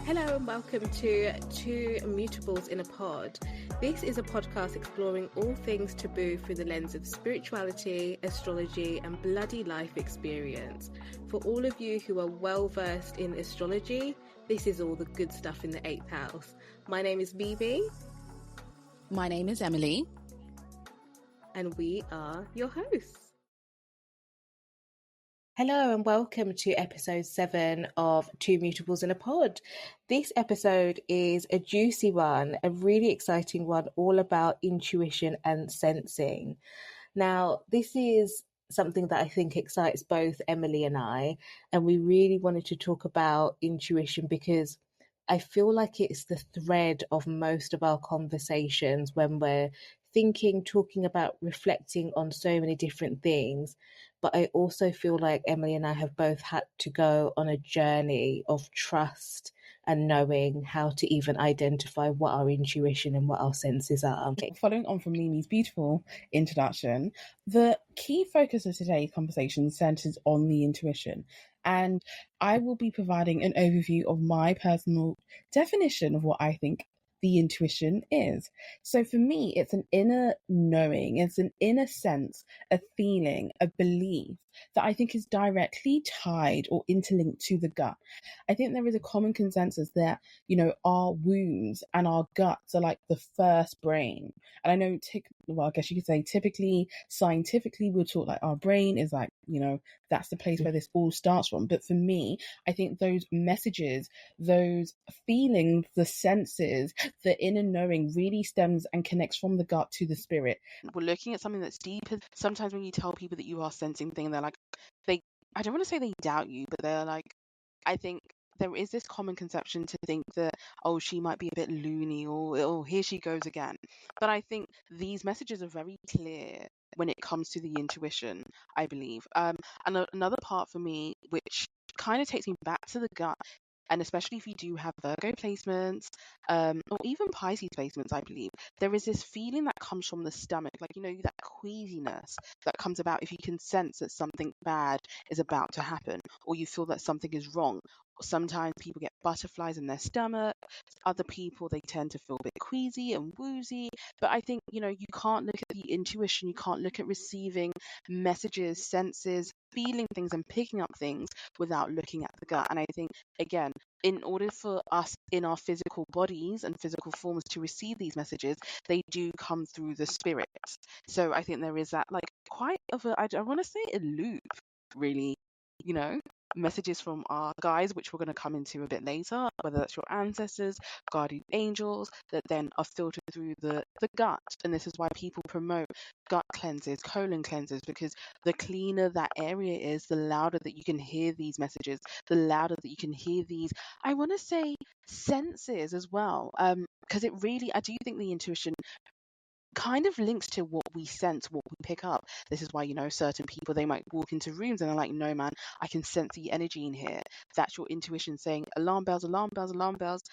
Hello and welcome to Two Mutables in a Pod. This is a podcast exploring all things taboo through the lens of spirituality, astrology and bloody life experience. For all of you who are well versed in astrology, this is all the good stuff in the 8th house. My name is Bibi. My name is Emily. And we are your hosts. Hello and welcome to episode 7 of Two Mutables in a Pod. This episode is a juicy one, a really exciting one, all about intuition and sensing. Now, this is something that I think excites both Emily and I, and we really wanted to talk about intuition because I feel like it's the thread of most of our conversations when we're thinking, talking about, reflecting on so many different things. But I also feel like Emily and I have both had to go on a journey of trust and knowing how to even identify what our intuition and what our senses are. Following on from Mimi's beautiful introduction, the key focus of today's conversation centers on the intuition. And I will be providing an overview of my personal definition of what I think the intuition is. So for me, it's an inner knowing, it's an inner sense, a feeling, a belief that I think is directly tied or interlinked to the gut. I think there is a common consensus that, our wombs and our guts are like the first brain. And I know, I guess you could say typically, scientifically, we'll talk like our brain is like, that's the place where this all starts from. But for me, I think those messages, those feelings, the senses, the inner knowing really stems and connects from the gut to the spirit. We're looking at something that's deeper. Sometimes when you tell people that you are sensing things, they're like, I don't want to say they doubt you, but they're like, I think there is this common conception to think that, oh, she might be a bit loony or oh, here she goes again. But I think these messages are very clear when it comes to the intuition, I believe. And another part for me, which kind of takes me back to the gut, and especially if you do have Virgo placements, or even Pisces placements, I believe, there is this feeling that comes from the stomach, like, that queasiness that comes about if you can sense that something bad is about to happen, or you feel that something is wrong. Sometimes people get butterflies in their stomach. Other people, they tend to feel a bit queasy and woozy. But I think, you can't look at the intuition, you can't look at receiving messages, senses, feeling things and picking up things without looking at the gut. And I think, again, in order for us in our physical bodies and physical forms to receive these messages, they do come through the spirits. So I think there is that, like, quite of a, I want to say a loop, really, messages from our guides, which we're going to come into a bit later, whether that's your ancestors, guardian angels, that then are filtered through the gut. And this is why people promote gut cleanses, colon cleanses, because the cleaner that area is, the louder that you can hear these messages, the louder that you can hear these, I want to say, senses as well. Because it really, I do think the intuition kind of links to what we sense, what we pick up. This is why, certain people, they might walk into rooms and they're like, no, man, I can sense the energy in here. That's your intuition saying alarm bells, alarm bells, alarm bells.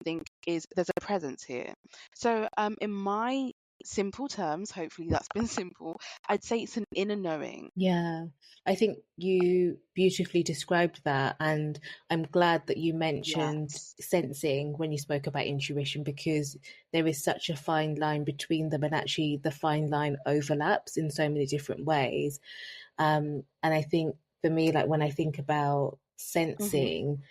There's a presence here. So in my simple terms, hopefully that's been simple, I'd say it's an inner knowing. Yeah, I think you beautifully described that, and I'm glad that you mentioned sensing when you spoke about intuition, because there is such a fine line between them, and actually the fine line overlaps in so many different ways. And I think for me, like when I think about sensing,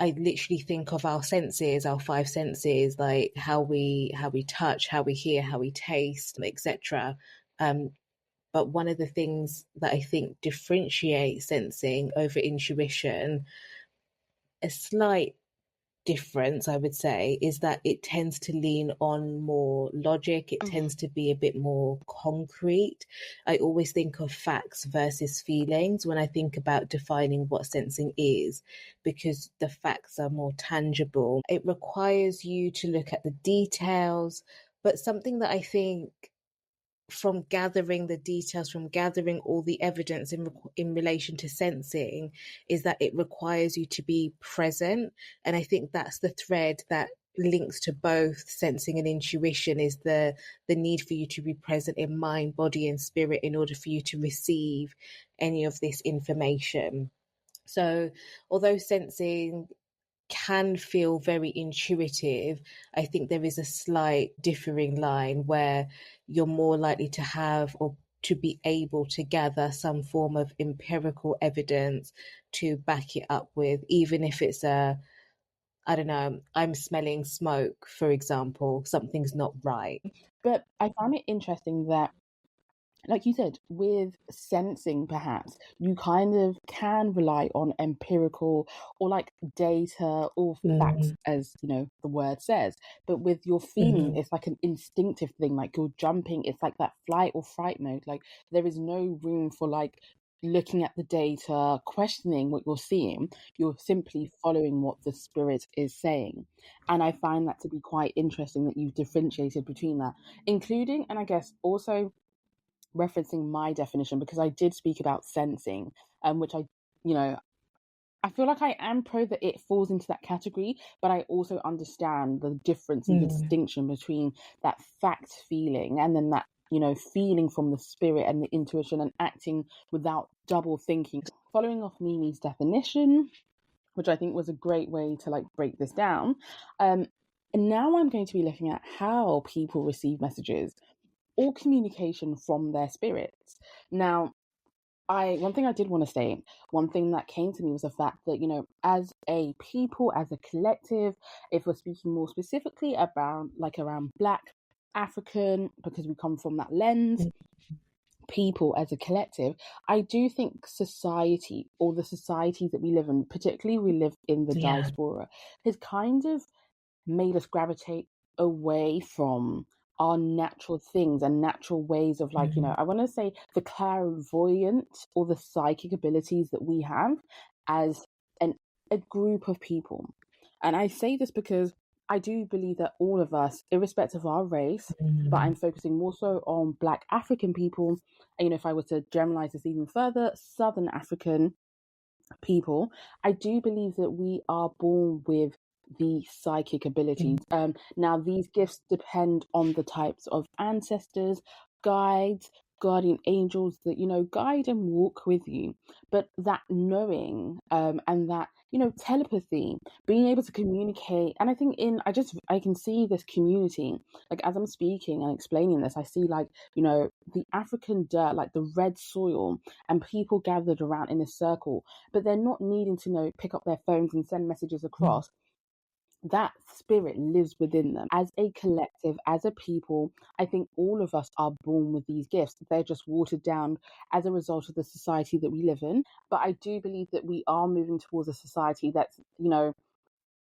I literally think of our senses, our 5 senses, like how we touch, how we hear, how we taste, etc. But one of the things that I think differentiates sensing over intuition, a slight difference, I would say, is that it tends to lean on more logic. It tends to be a bit more concrete. I always think of facts versus feelings when I think about defining what sensing is, because the facts are more tangible. It requires you to look at the details, but something that I think from gathering the details, from gathering all the evidence in relation to sensing, is that it requires you to be present. And I think that's the thread that links to both sensing and intuition, is the need for you to be present in mind, body and spirit in order for you to receive any of this information. So although sensing can feel very intuitive, I think there is a slight differing line where you're more likely to have or to be able to gather some form of empirical evidence to back it up with, even if it's I don't know, I'm smelling smoke, for example, something's not right. But I found it interesting that, like you said, with sensing, perhaps you kind of can rely on empirical or like data or facts, Mm, as you know, the word says. But with your feeling, mhm, it's like an instinctive thing, like you're jumping, it's like that flight or fright mode. Like there is no room for like looking at the data, questioning what you're seeing. You're simply following what the spirit is saying. And I find that to be quite interesting that you've differentiated between that, including, and I guess also referencing my definition, because I did speak about sensing, which you know, I feel like I am pro that it falls into that category, but I also understand the difference and the mm, distinction between that fact feeling and then that, you know, feeling from the spirit and the intuition and acting without double thinking. Following off Mimi's definition, which I think was a great way to like break this down. And now I'm going to be looking at how people receive messages or communication from their spirits. Now, one thing I did want to say, one thing that came to me was the fact that, you know, as a people, as a collective, if we're speaking more specifically about like around Black, African, because we come from that lens, mm, people as a collective, I do think society or the societies that we live in, particularly we live in the yeah. diaspora, has kind of made us gravitate away from our natural things and natural ways of like, you know, Mm, I want to say the clairvoyant or the psychic abilities that we have as an a group of people. And I say this because I do believe that all of us, irrespective of our race, but I'm mm, focusing more so on Black African people. And, you know, if I were to generalize this even further, Southern African people, I do believe that we are born with the psychic abilities. mm, Now, these gifts depend on the types of ancestors, guides, guardian angels that, you know, guide and walk with you. But that knowing and that, you know, telepathy, being able to communicate. And I think I can see this community, like as I'm speaking and explaining this, I see like, you know, the African dirt, like the red soil, and people gathered around in a circle, but they're not needing to know pick up their phones and send messages mm, across. That spirit lives within them. As a collective, as a people, I think all of us are born with these gifts. They're just watered down as a result of the society that we live in. But I do believe that we are moving towards a society that's, you know,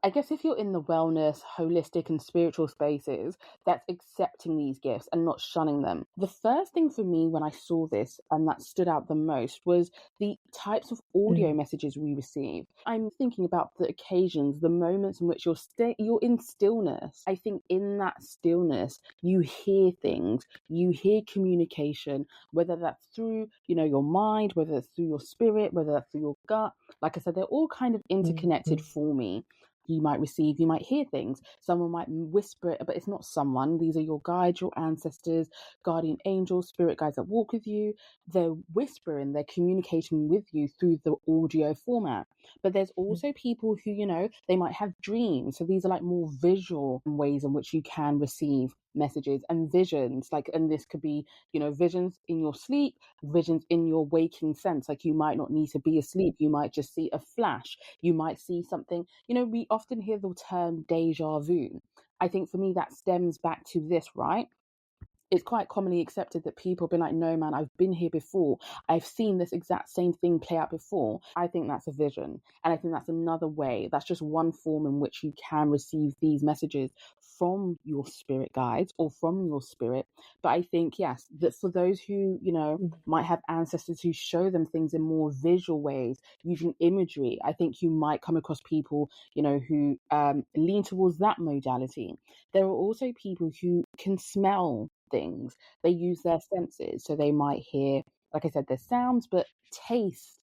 I guess if you're in the wellness, holistic, and spiritual spaces, that's accepting these gifts and not shunning them. The first thing for me when I saw this and that stood out the most was the types of audio mm, messages we receive. I'm thinking about the occasions, the moments in which you're in stillness. I think in that stillness, you hear things, you hear communication, whether that's through, you know, your mind, whether it's through your spirit, whether that's through your gut. Like I said, they're all kind of interconnected mm, for me. You might hear things. Someone might whisper it, but it's not someone. These are your guides, your ancestors, guardian angels, spirit guides that walk with you. They're whispering, they're communicating with you through the audio format. But there's mm, also people who, you know, they might have dreams. So these are like more visual ways in which you can receive messages and visions. Like, and this could be, you know, visions in your sleep, visions in your waking sense. Like you might not need to be asleep. You might just see a flash. You might see something. You know, we often hear the term deja vu. I think for me that stems back to this, right? It's quite commonly accepted that people have been like, no, man, I've been here before. I've seen this exact same thing play out before. I think that's a vision. And I think that's another way. That's just one form in which you can receive these messages from your spirit guides or from your spirit. But I think, yes, that for those who, you know, mm, might have ancestors who show them things in more visual ways using imagery, I think you might come across people, you know, who lean towards that modality. There are also people who can smell things. They use their senses. So they might hear, like I said, there's sounds, but taste.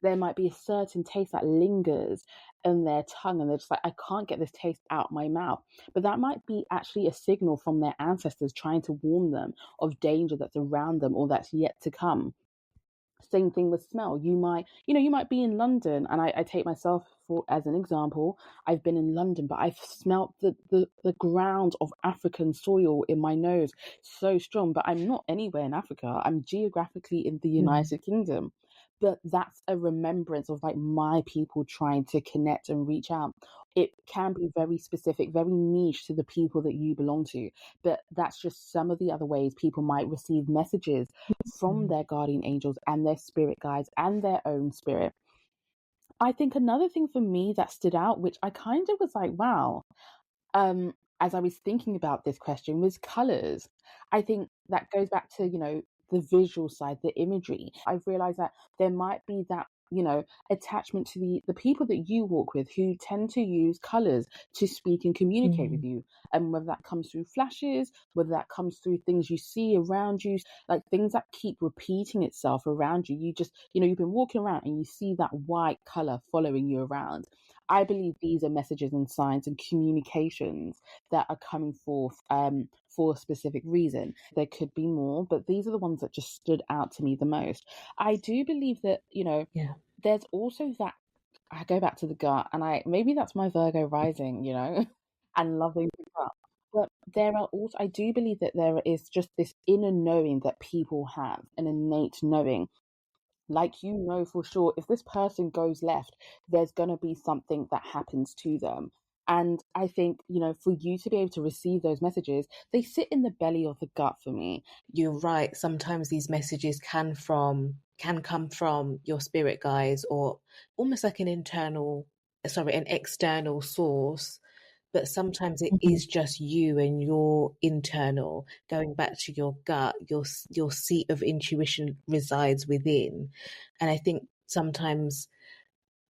There might be a certain taste that lingers in their tongue, and they're just like, I can't get this taste out my mouth. But that might be actually a signal from their ancestors trying to warn them of danger that's around them or that's yet to come. Same thing with smell. You might be in London, and I take myself as an example, I've been in London, but I've smelt the ground of African soil in my nose so strong. But I'm not anywhere in Africa. I'm geographically in the United Kingdom. But that's a remembrance of like my people trying to connect and reach out. It can be very specific, very niche to the people that you belong to. But that's just some of the other ways people might receive messages from their guardian angels and their spirit guides and their own spirit. I think another thing for me that stood out, which I kind of was like, wow, as I was thinking about this question, was colors. I think that goes back to, the visual side, the imagery. I've realized that there might be that, attachment to the people that you walk with who tend to use colors to speak and communicate with you. And whether that comes through flashes, whether that comes through things you see around you, like things that keep repeating itself around you. You just, you've been walking around and you see that white color following you around. I believe these are messages and signs and communications that are coming forth for a specific reason. There could be more, but these are the ones that just stood out to me the most. I do believe that, there's also that, I go back to the gut, and maybe that's my Virgo rising, and loving the gut. But there are also, I do believe that there is just this inner knowing that people have, an innate knowing. Like, for sure, if this person goes left, there's going to be something that happens to them. And I think, for you to be able to receive those messages, they sit in the belly of the gut for me. You're right. Sometimes these messages can come from your spirit guides, or almost like an external source. But sometimes it is just you and your internal, going back to your gut. Your seat of intuition resides within. And I think sometimes,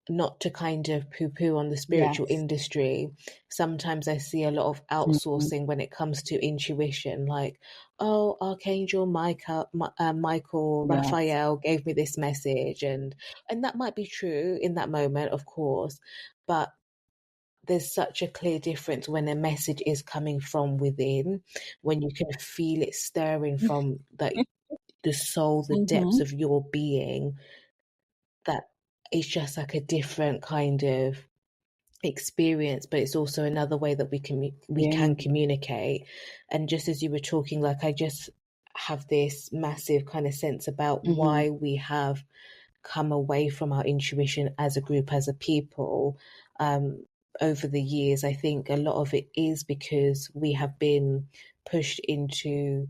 not to kind of poo-poo on the spiritual Yes. industry, sometimes I see a lot of outsourcing when it comes to intuition, like, oh, Archangel Michael, Yes. Raphael gave me this message, and that might be true in that moment, of course, but there's such a clear difference when a message is coming from within, when you can feel it stirring from the soul, the depths of your being, that it's just like a different kind of experience. But it's also another way that we can communicate. And just as you were talking, like, I just have this massive kind of sense about why we have come away from our intuition as a group, as a people, over the years. I think a lot of it is because we have been pushed into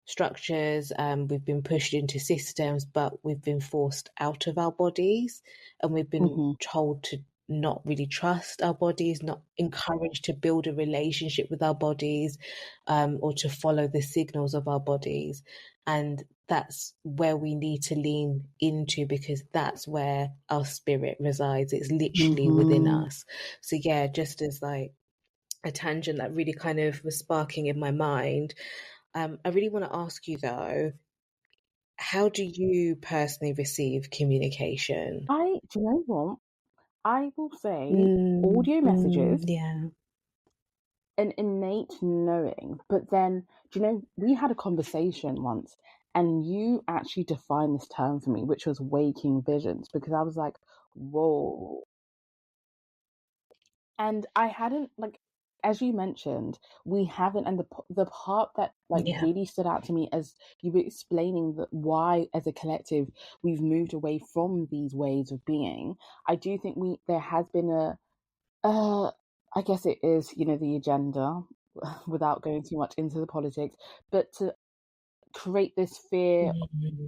structures, we've been pushed into systems, but we've been forced out of our bodies, and we've been told to not really trust our bodies, not encouraged to build a relationship with our bodies, or to follow the signals of our bodies. And that's where we need to lean into, because that's where our spirit resides. It's literally within us. So yeah, just as like a tangent that really kind of was sparking in my mind, I really want to ask you though, how do you personally receive communication? Do you know what? I will say audio messages, Yeah. an innate knowing. But then, we had a conversation once, and you actually defined this term for me, which was waking visions, because I was like, whoa. And I hadn't, like, as you mentioned, we haven't, and the part that really stood out to me as you were explaining that why, as a collective, we've moved away from these ways of being. I do think there has been I guess it is, the agenda, without going too much into the politics, but to create this fear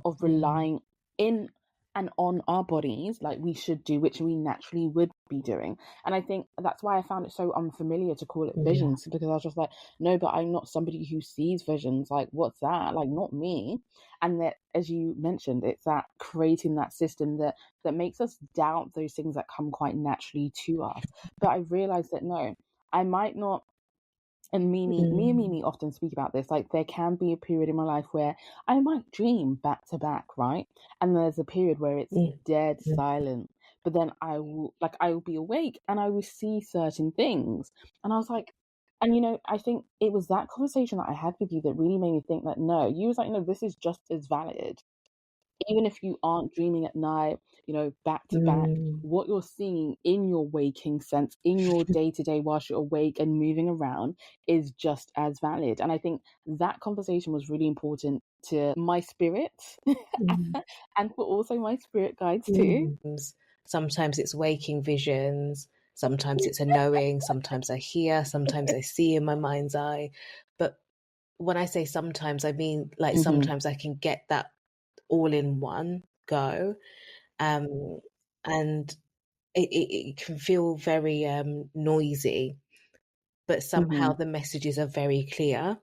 of relying in and on our bodies like we should do, which we naturally would be doing. And I think that's why I found it so unfamiliar to call it visions, because I was just like, no, but I'm not somebody who sees visions. Like, what's that? Like, not me. And that, as you mentioned, it's that creating that system that makes us doubt those things that come quite naturally to us. But I realized that no, I might not. And me and Mimi often speak about this. Like, there can be a period in my life where I might dream back to back, right? And there's a period where it's dead silent. But then I will be awake and I will see certain things. And I was like, and I think it was that conversation that I had with you that really made me think that no, you was like, no, this is just as valid. even if you aren't dreaming at night, back to back, what you're seeing in your waking sense, in your day to day whilst you're awake and moving around is just as valid. And I think that conversation was really important to my spirit and for also my spirit guides too. Sometimes it's waking visions, sometimes it's a knowing, sometimes I hear, sometimes I see in my mind's eye. But when I say sometimes, I mean like sometimes I can get that all in one go. And it can feel very noisy, but somehow the messages are very clear.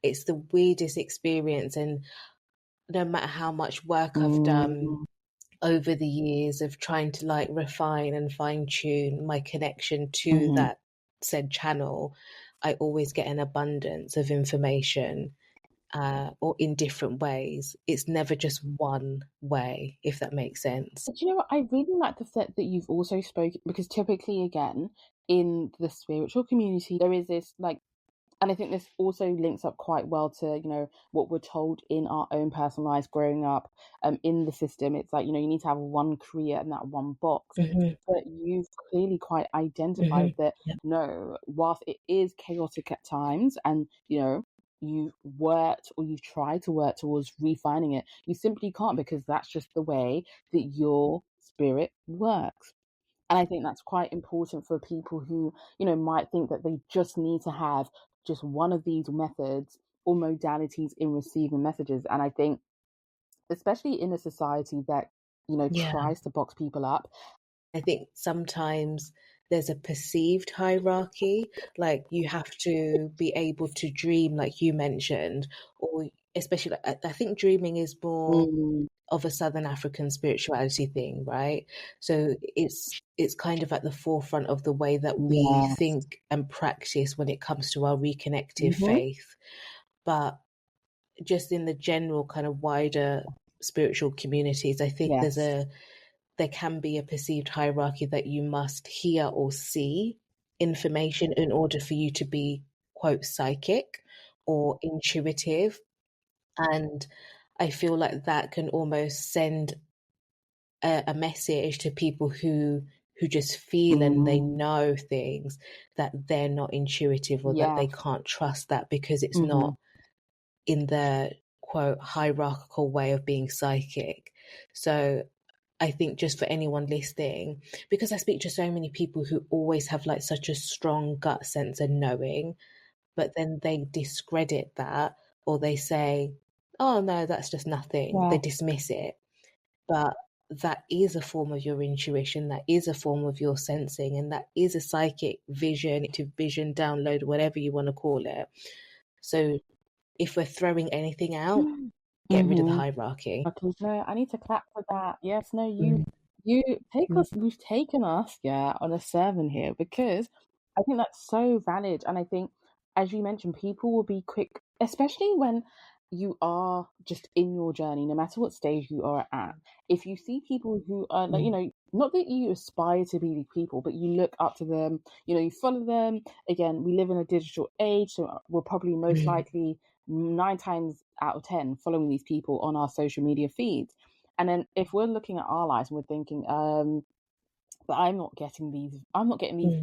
It's the weirdest experience, and no matter how much work I've done over the years of trying to like refine and fine tune my connection to that said channel, I always get an abundance of information, or in different ways. It's never just one way, if that makes sense. But you know what? I really like the fact that you've also spoken, because typically, again, in the spiritual community, there is this like, and I think this also links up quite well to, what we're told in our own personal lives growing up in the system. It's like, you need to have one kriya in that one box. But you've clearly quite identified that, no, whilst it is chaotic at times and, you've worked or you've tried to work towards refining it, you simply can't, because that's just the way that your spirit works. And I think that's quite important for people who, might think that they just need to have just one of these methods or modalities in receiving messages. And I think, especially in a society that, tries to box people up. I think sometimes there's a perceived hierarchy, like you have to be able to dream, like you mentioned, or especially, I think dreaming is more of a Southern African spirituality thing, right? So it's kind of at the forefront of the way that we think and practice when it comes to our reconnective faith. But just in the general kind of wider spiritual communities, I think there can be a perceived hierarchy that you must hear or see information in order for you to be, quote, psychic or intuitive. And I feel like that can almost send a message to people who just feel and they know things, that they're not intuitive or that they can't trust that because it's not in the, quote, hierarchical way of being psychic. So I think just for anyone listening, because I speak to so many people who always have like such a strong gut sense and knowing, but then they discredit that, or they say, oh no, that's just nothing. They dismiss it. But that is a form of your intuition, that is a form of your sensing, and that is a psychic vision, to vision, download, whatever you want to call it. So if we're throwing anything out, get rid of the hierarchy. No, I need to clap for that. Yes, no, you've taken us, on a sermon here, because I think that's so valid. And I think, as you mentioned, people will be quick, especially when you are just in your journey, no matter what stage you are at. If you see people who are like, not that you aspire to be these people, but you look up to them, you follow them. Again, we live in a digital age, so we're probably most likely 9 times out of 10 following these people on our social media feeds. And then if we're looking at our lives and we're thinking, but I'm not getting these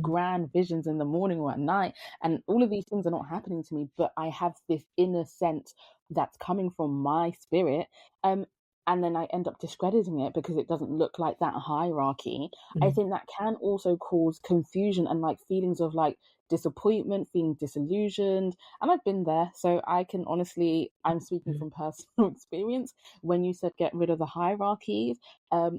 grand visions in the morning or at night, and all of these things are not happening to me, but I have this inner sense that's coming from my spirit, and then I end up discrediting it because it doesn't look like that hierarchy. I think that can also cause confusion and like feelings of like disappointment, feeling disillusioned. And I've been there, so I can honestly, I'm speaking from personal experience. When you said get rid of the hierarchies,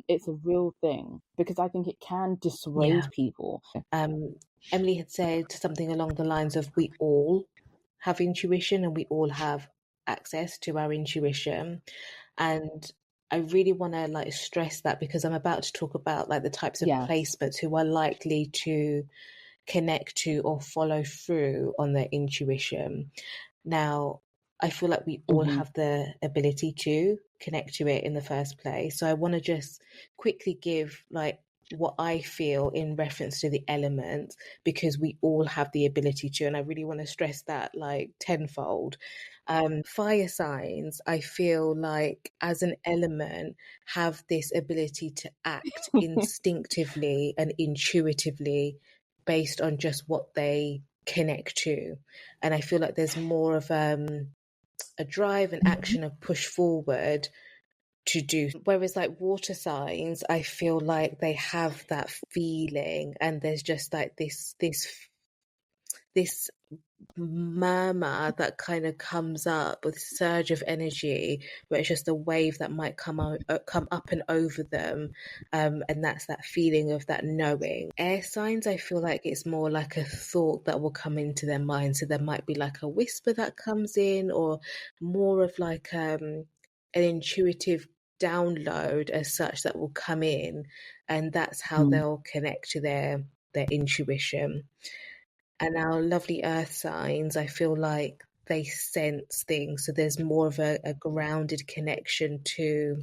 it's a real thing, because I think it can dissuade people. Emily had said something along the lines of, we all have intuition and we all have access to our intuition. And I really want to like stress that, because I'm about to talk about like the types of placements who are likely to connect to or follow through on their intuition. Now, I feel like we all have the ability to connect to it in the first place. So I want to just quickly give like what I feel in reference to the elements, because we all have the ability to, and I really want to stress that like tenfold. Fire signs, I feel like as an element, have this ability to act instinctively and intuitively based on just what they connect to. And I feel like there's more of a drive and action, a push forward to do. Whereas like water signs, I feel like they have that feeling, and there's just like this murmur that kind of comes up with surge of energy, where it's just a wave that might come up and over them, and that's that feeling of that knowing. Air signs, I feel like it's more like a thought that will come into their mind, so there might be like a whisper that comes in, or more of like an intuitive download as such that will come in, and that's how they'll connect to their intuition. And our lovely earth signs, I feel like they sense things. So there's more of a grounded connection to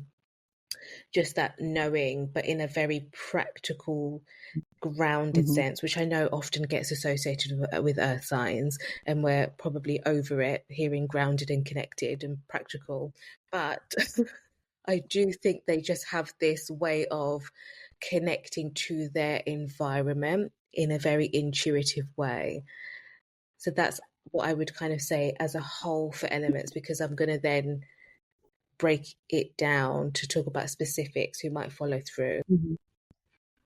just that knowing, but in a very practical, grounded sense, which I know often gets associated with earth signs, and we're probably over it, hearing grounded and connected and practical. But I do think they just have this way of connecting to their environment in a very intuitive way. So that's what I would kind of say as a whole for elements, because I'm going to then break it down to talk about specifics who might follow through.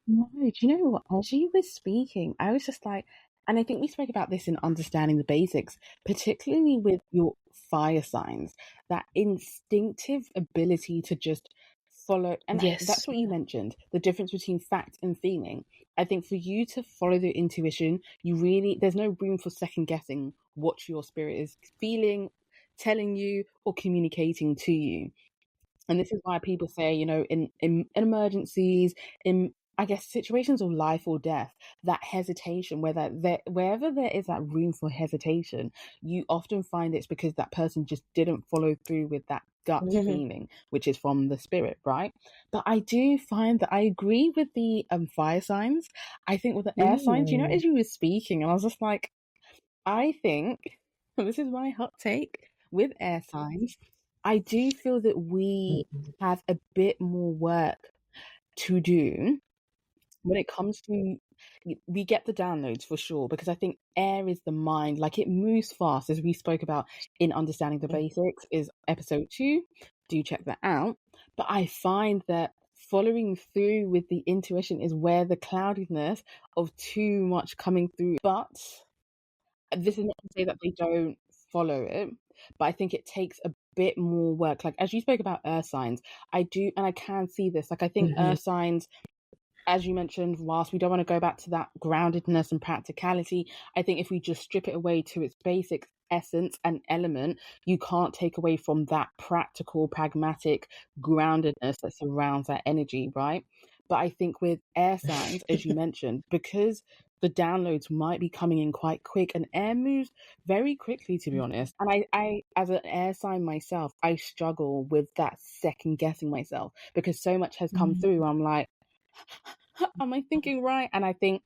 No, do you know what? As you were speaking, I was just like, and I think we spoke about this in understanding the basics, particularly with your fire signs, that instinctive ability to just follow. And Yes. that's what you mentioned, the difference between fact and feeling. I think for you to follow the intuition, there's no room for second guessing what your spirit is feeling, telling you, or communicating to you. And this is why people say, in emergencies, in I guess situations of life or death, that hesitation, wherever there is that room for hesitation, you often find it's because that person just didn't follow through with that gut feeling, which is from the spirit, right? But I do find that I agree with the fire signs. I think with the air signs, as you were speaking, and I was just like, I think this is my hot take with air signs. I do feel that we have a bit more work to do when it comes to we get the downloads for sure, because I think air is the mind, like it moves fast, as we spoke about in understanding the basics is episode 2. Do check that out. But I find that following through with the intuition is where the cloudiness of too much coming through. But this is not to say that they don't follow it, but I think it takes a bit more work. Like as you spoke about earth signs, I do, and I can see this. Like I think earth signs, as you mentioned, whilst we don't want to go back to that groundedness and practicality, I think if we just strip it away to its basic essence and element, you can't take away from that practical, pragmatic groundedness that surrounds that energy, right? But I think with air signs, as you mentioned, because the downloads might be coming in quite quick, and air moves very quickly, to be honest. And I as an air sign myself, I struggle with that second guessing myself, because so much has come through. I'm like, am I thinking right? And I think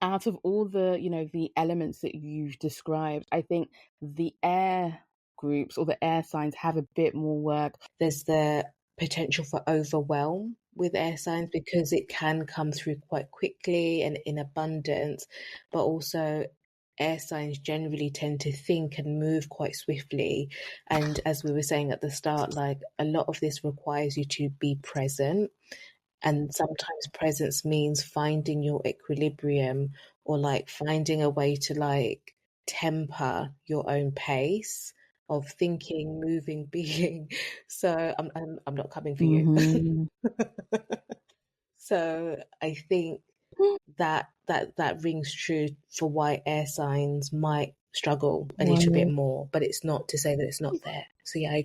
out of all the, the elements that you've described, I think the air groups or the air signs have a bit more work. There's the potential for overwhelm with air signs, because it can come through quite quickly and in abundance, but also air signs generally tend to think and move quite swiftly. And as we were saying at the start, like a lot of this requires you to be present. And sometimes presence means finding your equilibrium, or like finding a way to like temper your own pace of thinking, moving, being. So I'm not coming for you. So I think that rings true for why air signs might struggle a little bit more, but it's not to say that it's not there. So yeah, I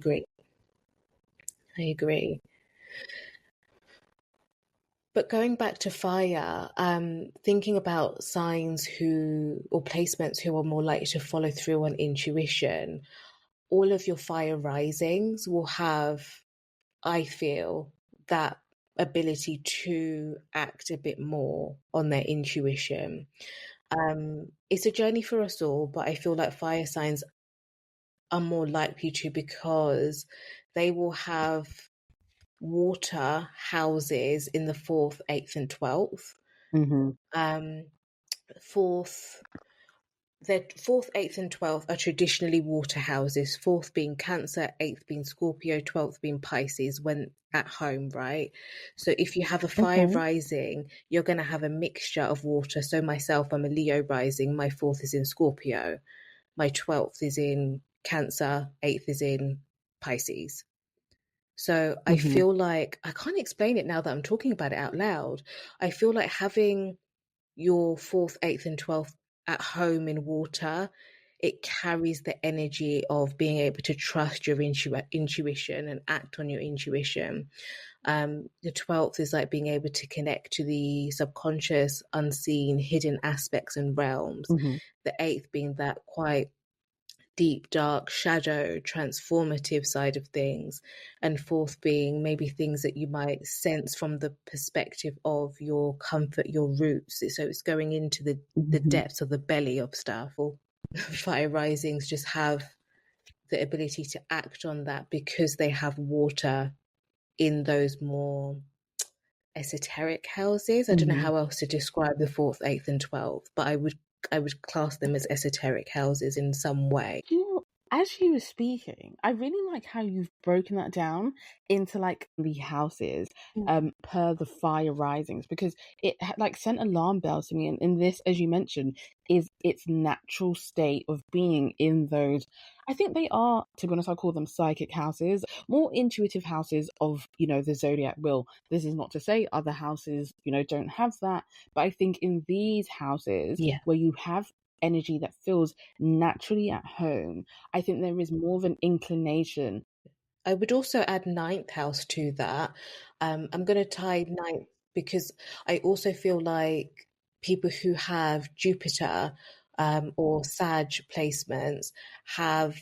agree. But going back to fire, thinking about signs or placements who are more likely to follow through on intuition, all of your fire risings will have, I feel, that ability to act a bit more on their intuition. It's a journey for us all, but I feel like fire signs are more likely to because they will have water houses in the fourth, eighth, and 12th. Fourth, their fourth, eighth, and 12th are traditionally water houses, fourth being Cancer, eighth being Scorpio, 12th being Pisces when at home, right? So if you have a fire rising, you're going to have a mixture of water. So myself, I'm a Leo rising, my fourth is in Scorpio, my 12th is in Cancer, eighth is in Pisces. So I feel like, I can't explain it now that I'm talking about it out loud. I feel like having your fourth, eighth, and 12th at home in water, it carries the energy of being able to trust your intuition and act on your intuition. The 12th is like being able to connect to the subconscious, unseen, hidden aspects and realms. The eighth being that quite deep, dark, shadow, transformative side of things. And fourth being maybe things that you might sense from the perspective of your comfort, your roots. So it's going into the depths of the belly of stuff. Or fire risings just have the ability to act on that because they have water in those more esoteric houses. I don't know how else to describe the fourth, eighth, and 12th, but I would class them as esoteric houses in some way. You know, as you were speaking, I really like how you've broken that down into like the houses per the fire risings, because it like sent alarm bells to me. And this, as you mentioned, is its natural state of being in those. I think they are, to be honest, I call them psychic houses, more intuitive houses of, the zodiac will. This is not to say other houses, don't have that, but I think in these houses where you have energy that feels naturally at home, I think there is more of an inclination. I would also add ninth house to that. I'm going to tie ninth because I also feel like people who have Jupiter or Sag placements have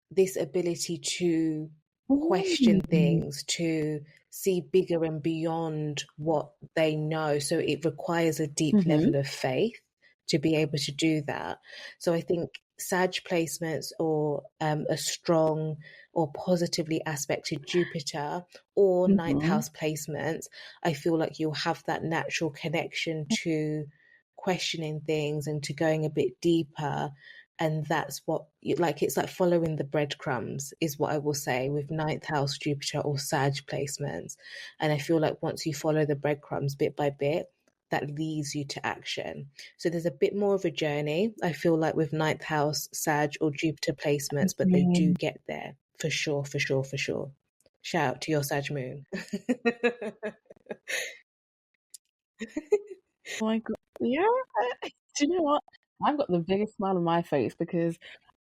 this ability to question things, to see bigger and beyond what they know. So it requires a deep level of faith to be able to do that. So I think Sag placements or a strong or positively aspected Jupiter or ninth house placements, I feel like you'll have that natural connection to questioning things and to going a bit deeper. And that's what, like, it's like following the breadcrumbs is what I will say with ninth house Jupiter or Sag placements. And I feel like once you follow the breadcrumbs bit by bit, that leads you to action. So there's a bit more of a journey, I feel like, with ninth house Sag or Jupiter placements, but they do get there for sure, for sure, for sure. Shout out to your Sag moon. Oh my God. Yeah. Do you know what? I've got the biggest smile on my face because,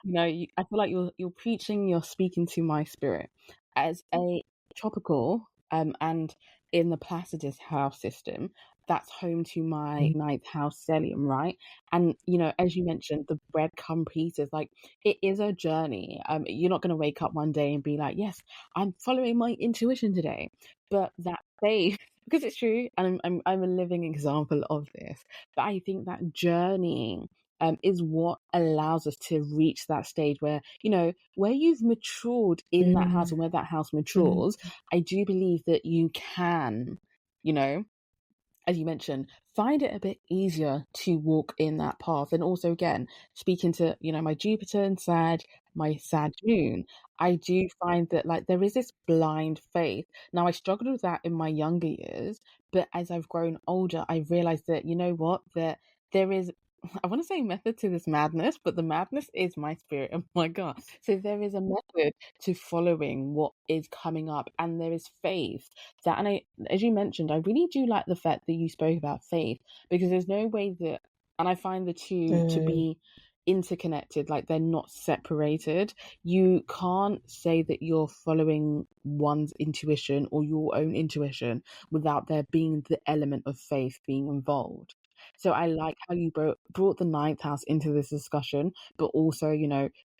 I feel like you're preaching, you're speaking to my spirit. As a tropical, and in the Placidus house system, that's home to my ninth house stellium, right? And, as you mentioned, the breadcrumb pieces, like, it is a journey. You're not going to wake up one day and be like, yes, I'm following my intuition today. But that faith, because it's true, and I'm a living example of this. But I think that journey is what allows us to reach that stage where, where you've matured in that house and where that house matures. I do believe that you can, as you mentioned, find it a bit easier to walk in that path. And also, again, speaking to, my Jupiter and Sag, my Sag moon, I do find that like there is this blind faith. Now, I struggled with that in my younger years, but as I've grown older, I realized that, that there is, I want to say method to this madness, but the madness is my spirit. Oh my God. So there is a method to following what is coming up, and there is faith that, and as you mentioned, I really do like the fact that you spoke about faith, because there's no way that, and I find the two to be interconnected, like they're not separated. You can't say that you're following one's intuition or your own intuition without there being the element of faith being involved. So I like how you brought the ninth house into this discussion, but also,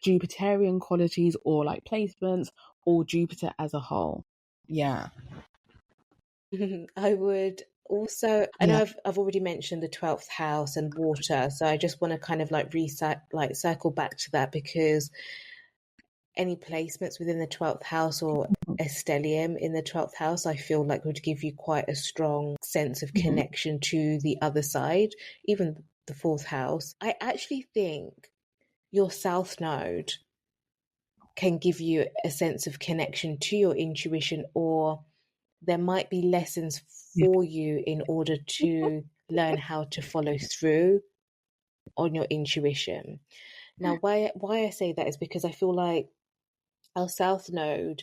Jupiterian qualities or like placements or Jupiter as a whole. Yeah. I would also, I know Yeah. I've already mentioned the 12th house and water, so I just want to kind of like circle back to that, because any placements within the 12th house or a stellium in the 12th house, I feel like would give you quite a strong sense of Mm-hmm. connection to the other side, even the fourth house. I actually think your south node can give you a sense of connection to your intuition, or there might be lessons Yeah. for you in order to learn how to follow through on your intuition. Now, why I say that is because I feel like our south node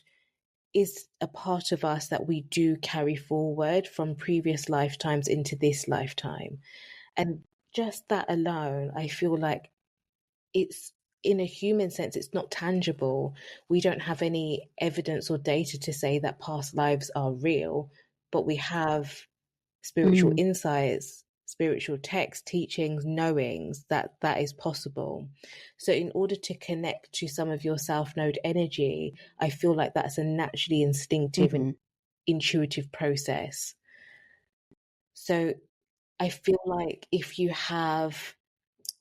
is a part of us that we do carry forward from previous lifetimes into this lifetime. And just that alone, I feel like it's, in a human sense, it's not tangible. We don't have any evidence or data to say that past lives are real, but we have spiritual Mm-hmm. insights, spiritual texts, teachings, knowings that that is possible. So, in order to connect to some of your South Node energy, I feel like that's a naturally instinctive and Mm-hmm. intuitive process. So, I feel like if you have,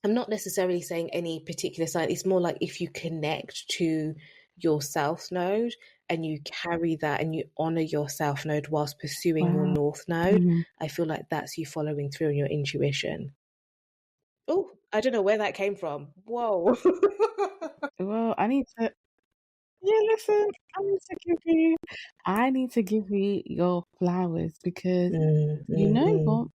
I'm not necessarily saying any particular sign, it's more like if you connect to your South Node and you carry that and you honor your South Node whilst pursuing your Wow. North Node, Mm-hmm. I feel like that's you following through on your intuition. Oh, I don't know where that came from. Whoa. Well, I need to. Yeah, listen. I need to give you your flowers because Mm, you mm, know what? mm,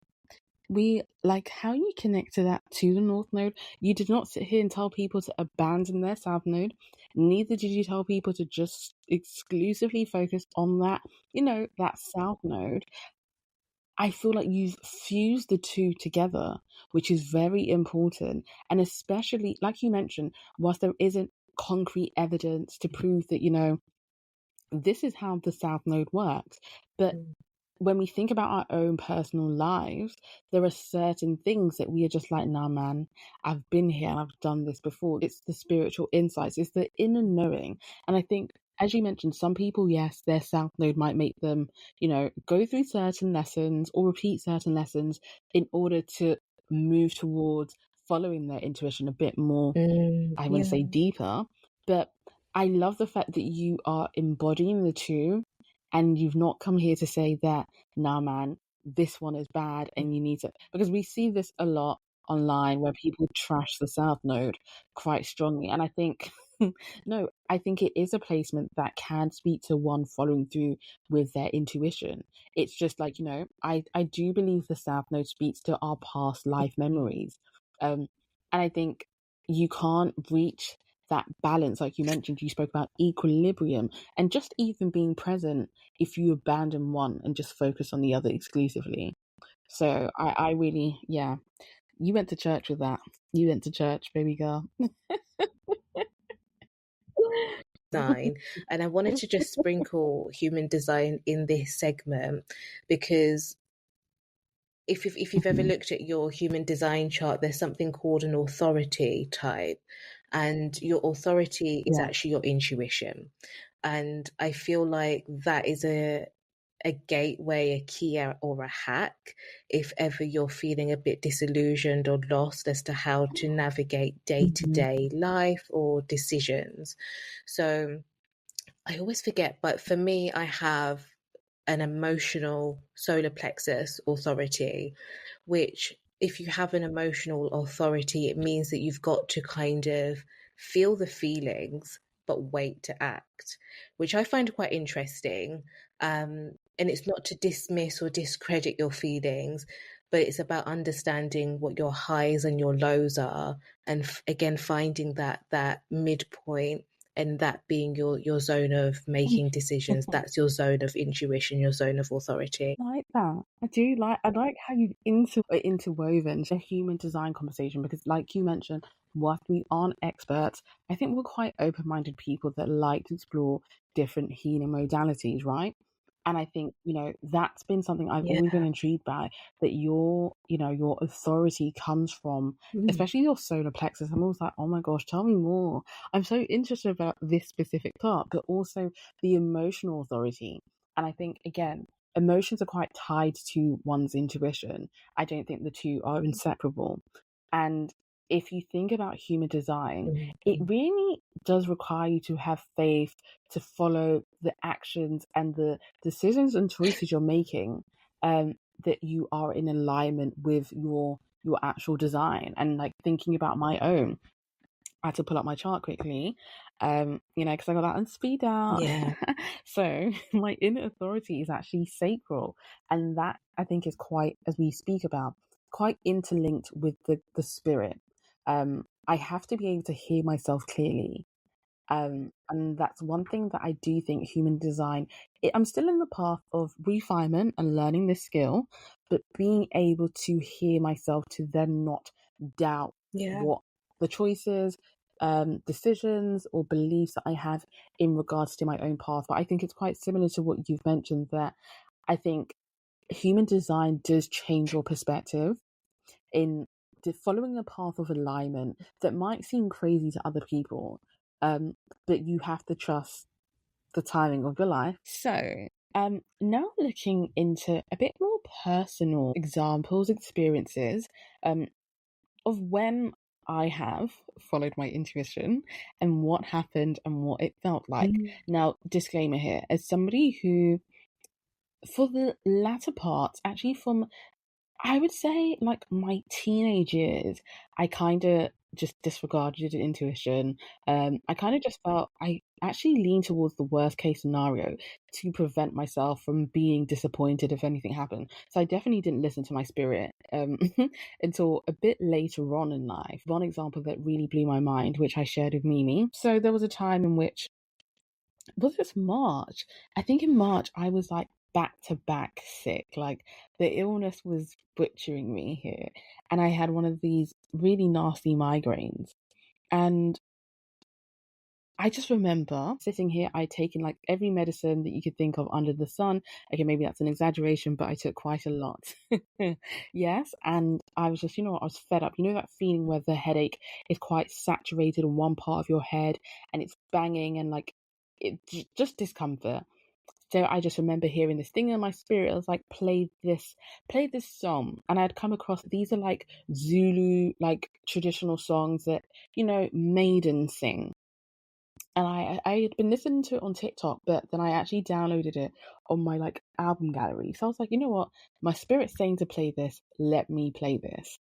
We like how you connect to that to the North Node. You did not sit here and tell people to abandon their South Node. Neither did you tell people to just exclusively focus on that, that South Node. I feel like you've fused the two together, which is very important. And especially, like you mentioned, whilst there isn't concrete evidence to prove that, this is how the South Node works. But mm, when we think about our own personal lives, there are certain things that we are just like, nah, man, I've been here and I've done this before. It's the spiritual insights, it's the inner knowing. And I think, as you mentioned, some people, yes, their South Node might make them, go through certain lessons or repeat certain lessons in order to move towards following their intuition a bit more, I want to yeah. say deeper. But I love the fact that you are embodying the two and you've not come here to say that, nah, man, this one is bad and you need to, because we see this a lot online where people trash the South Node quite strongly. And I think, no, I think it is a placement that can speak to one following through with their intuition. It's just like, I do believe the South Node speaks to our past life memories. And I think you can't reach that balance, like you mentioned. You spoke about equilibrium and just even being present if you abandon one and just focus on the other exclusively. So I really, yeah, you went to church with that. You went to church, baby girl. Design. And I wanted to just sprinkle human design in this segment because if you've ever Mhm. looked at your human design chart, there's something called an authority type, and your authority is Yeah. actually your intuition. And I feel like that is a gateway, a key, or a hack if ever you're feeling a bit disillusioned or lost as to how to navigate day to Mhm. day life or decisions. So I always forget, but for me, I have an emotional solar plexus authority, which, if you have an emotional authority, it means that you've got to kind of feel the feelings but wait to act, which I find quite interesting. And it's not to dismiss or discredit your feelings, but it's about understanding what your highs and your lows are, and again finding that midpoint, and that being your zone of making decisions. That's your zone of intuition, your zone of authority. Like that. I like how you've interwoven the human design conversation because, like you mentioned, whilst we aren't experts, I think we're quite open-minded people that like to explore different healing modalities, right? And I think, that's been something I've Yeah. always been intrigued by, that your authority comes from, Mm. especially your solar plexus. I'm always like, oh my gosh, tell me more. I'm so interested about this specific part, but also the emotional authority. And I think, again, emotions are quite tied to one's intuition. I don't think the two are inseparable. And if you think about human design, it really does require you to have faith to follow the actions and the decisions and choices you're making, that you are in alignment with your actual design. And like thinking about my own, I had to pull up my chart quickly, because I got that on speed dial. Yeah. So my inner authority is actually sacral, and that I think is quite, as we speak about, quite interlinked with the spirit. I have to be able to hear myself clearly. And that's one thing that I do think human design, I'm still in the path of refinement and learning this skill, but being able to hear myself to then not doubt what the choices, decisions or beliefs that I have in regards to my own path. But I think it's quite similar to what you've mentioned, that I think human design does change your perspective in following a path of alignment that might seem crazy to other people, but you have to trust the timing of your life. So, now looking into a bit more personal examples, experiences, of when I have followed my intuition and what happened and what it felt like. Now, disclaimer here, as somebody who, for the latter part, actually from, I would say, like my teenage years, I kind of just disregarded intuition. I kind of just felt I actually leaned towards the worst case scenario to prevent myself from being disappointed if anything happened. So I definitely didn't listen to my spirit until a bit later on in life. One example that really blew my mind, which I shared with Mimi. So there was a time in which, was this March? I think in March I was like back to back sick. Like the illness was butchering me here. And I had one of these really nasty migraines. And I just remember sitting here, I'd taken like every medicine that you could think of under the sun. Okay, maybe that's an exaggeration, but I took quite a lot. Yes. And I was just, I was fed up. You know, that feeling where the headache is quite saturated in one part of your head and it's banging and like it just discomfort. So I just remember hearing this thing in my spirit. I was like, play this song. And I'd come across, these are like Zulu, like traditional songs that, maidens sing. And I had been listening to it on TikTok, but then I actually downloaded it on my like album gallery. So I was like, you know what? My spirit's saying to play this. Let me play this.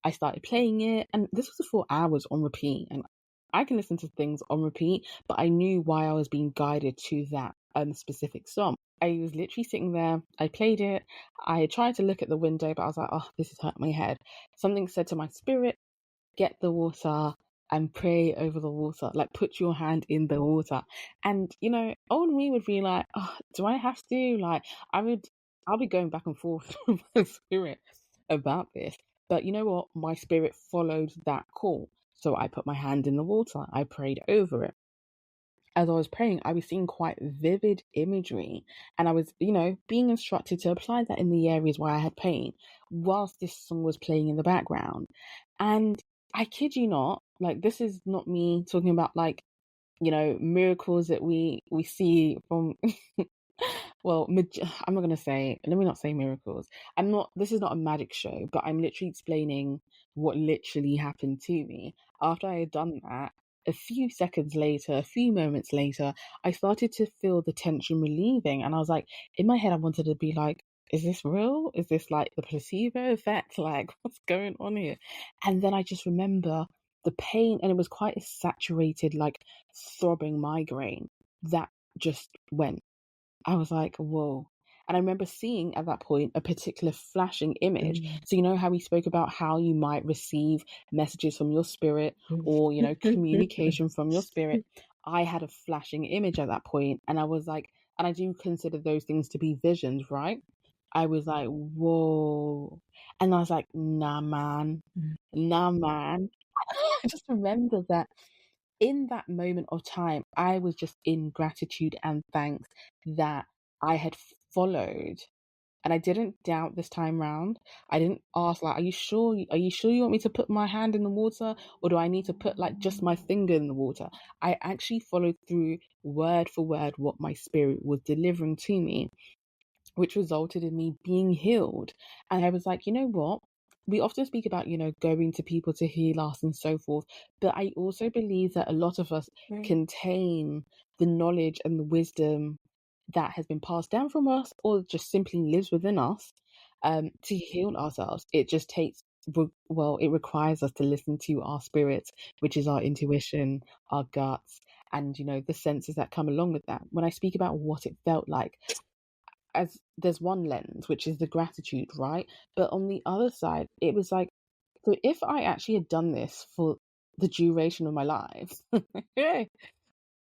I started playing it, and this was for hours on repeat. And I can listen to things on repeat, but I knew why I was being guided to that specific song. I was literally sitting there. I played it. I tried to look at the window, but I was like, oh, this is hurting my head. Something said to my spirit, get the water and pray over the water. Like, put your hand in the water. And, old me would be like, oh, do I have to? Like, I'll be going back and forth with my spirit about this. But you know what? My spirit followed that call. So I put my hand in the water. I prayed over it. As I was praying, I was seeing quite vivid imagery. And I was, being instructed to apply that in the areas where I had pain whilst this song was playing in the background. And I kid you not, like, this is not me talking about like, miracles that we see from well, I'm not going to say, let me not say miracles. This is not a magic show, but I'm literally explaining what literally happened to me. After I had done that, a few seconds later, a few moments later, I started to feel the tension relieving. And I was like, in my head, I wanted to be like, is this real? Is this like the placebo effect? Like, what's going on here? And then I just remember the pain, and it was quite a saturated, like throbbing migraine that just went. I was like, whoa. And I remember seeing at that point a particular flashing image. So, you know how we spoke about how you might receive messages from your spirit or, communication from your spirit. I had a flashing image at that point, and I was like, and I do consider those things to be visions, right? I was like, whoa. And I was like, nah, man. Nah, man. I just remember that in that moment of time, I was just in gratitude and thanks that I had followed. And I didn't doubt this time round. I didn't ask, like, are you sure? Are you sure you want me to put my hand in the water? Or do I need to put like just my finger in the water? I actually followed through word for word what my spirit was delivering to me. which resulted in me being healed. And I was like, you know what? We often speak about, going to people to heal us and so forth. But I also believe that a lot of us contain the knowledge and the wisdom that has been passed down from us or just simply lives within us to heal ourselves. It just takes, well, it requires us to listen to our spirits, which is our intuition, our guts, and, the senses that come along with that. When I speak about what it felt like, as there's one lens, which is the gratitude, right? But on the other side, it was like, so if I actually had done this for the duration of my life,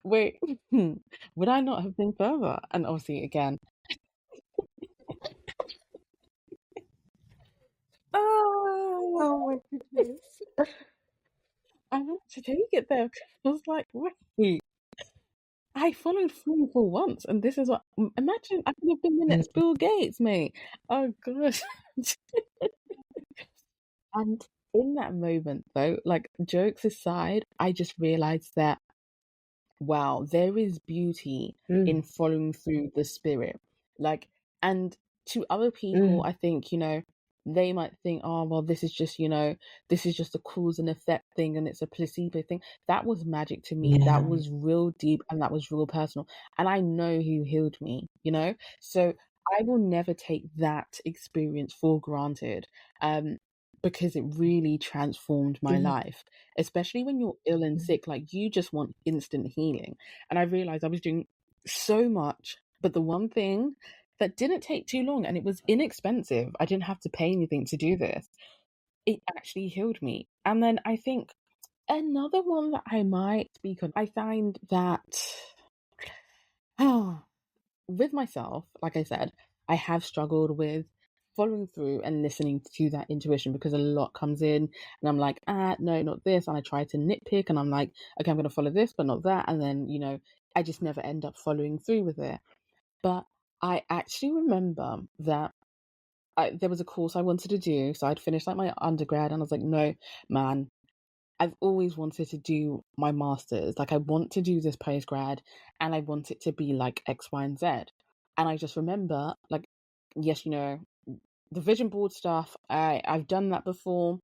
wait, would I not have been further? And obviously, again, Oh my goodness. I had to take it there. I was like, wait, I followed through for once, and this is what. Imagine I could have been the next Bill Gates, mate. Oh gosh. And in that moment, though, like jokes aside, I just realized that wow, there is beauty in following through the spirit. Like, and to other people, I think, they might think, oh, well, this is just, this is just a cause and effect thing and it's a placebo thing. That was magic to me. That was real deep and that was real personal. And I know who healed me, So I will never take that experience for granted. Because it really transformed my life, especially when you're ill and sick, like you just want instant healing. And I realized I was doing so much, but the one thing that didn't take too long and it was inexpensive, I didn't have to pay anything to do this, it actually healed me. And then I think another one that I might speak on, I find that with myself, like I said, I have struggled with following through and listening to that intuition because a lot comes in and I'm like, no, not this. And I try to nitpick and I'm like, okay, I'm going to follow this, but not that. And then, I just never end up following through with it. But I actually remember that there was a course I wanted to do. So I'd finished like my undergrad and I was like, no, man, I've always wanted to do my master's. Like I want to do this postgrad and I want it to be like X, Y, and Z. And I just remember like, yes, the vision board stuff, I've done that before,